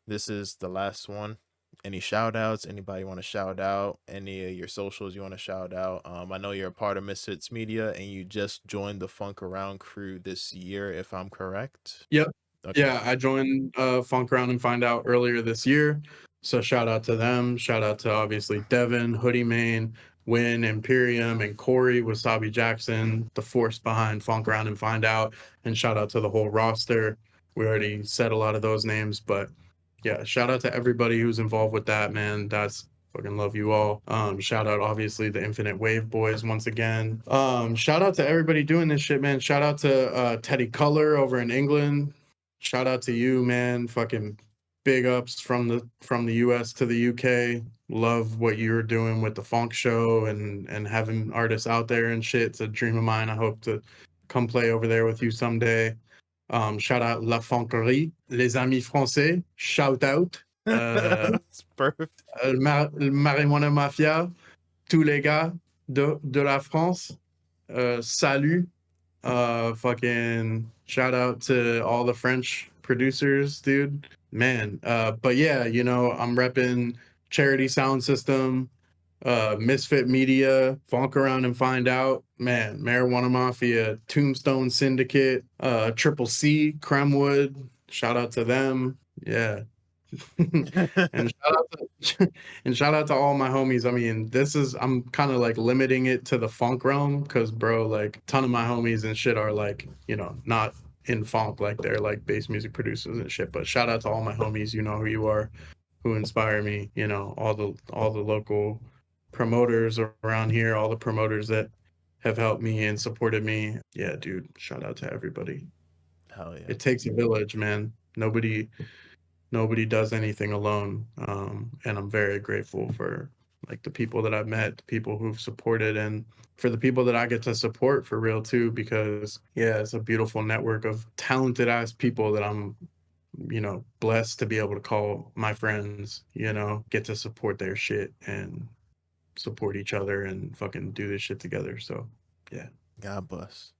this is the last one. Any shout outs? Anybody want to shout out? Any of your socials you want to shout out? I know you're a part of Misfits Media and you just joined the Funk Around crew this year, if I'm correct. Yep. Okay. Yeah, I joined Funk Around and Find Out earlier this year. So shout out to them. Shout out to obviously Devin, Hoodie Main, Win, Imperium, and Corey, Wasabi Jackson, the force behind Funk Around and Find Out. And shout out to the whole roster. We already said a lot of those names, but yeah, shout out to everybody who's involved with that, man. Fucking love you all. Shout out obviously the Infinite.wav boys once again. Shout out to everybody doing this shit, man. Shout out to Teddy Color over in England. Shout out to you, man. Fucking big ups from the US to the UK. Love what you're doing with the Phonk show and having artists out there and shit. It's a dream of mine. I hope to come play over there with you someday. Shout out La Phonkerie, les amis français. Shout out. It's perfect. Marijuana Mafia, tous les gars de la France. Salut. Fucking shout out to all the French producers, dude. Man. But yeah, you know, I'm repping Charity Sound System, Misfit Media, Funk Around and Find Out, man, Marijuana Mafia, Tombstone Syndicate, Triple C, Cremwood. Shout out to them. Yeah. and shout out to all my homies. I mean, I'm kind of like limiting it to the funk realm because bro, like a ton of my homies and shit are like, you know, not in funk, like they're like bass music producers and shit. But shout out to all my homies, you know who you are, who inspire me, you know, all the local promoters around here, all the promoters that have helped me and supported me. Yeah, dude, shout out to everybody. Hell yeah. It takes a village, man. Nobody does anything alone. And I'm very grateful for like the people that I've met, the people who've supported, and for the people that I get to support for real too, because yeah, it's a beautiful network of talented ass people that I'm, you know, blessed to be able to call my friends, you know, get to support their shit and support each other and fucking do this shit together. So yeah. God bless.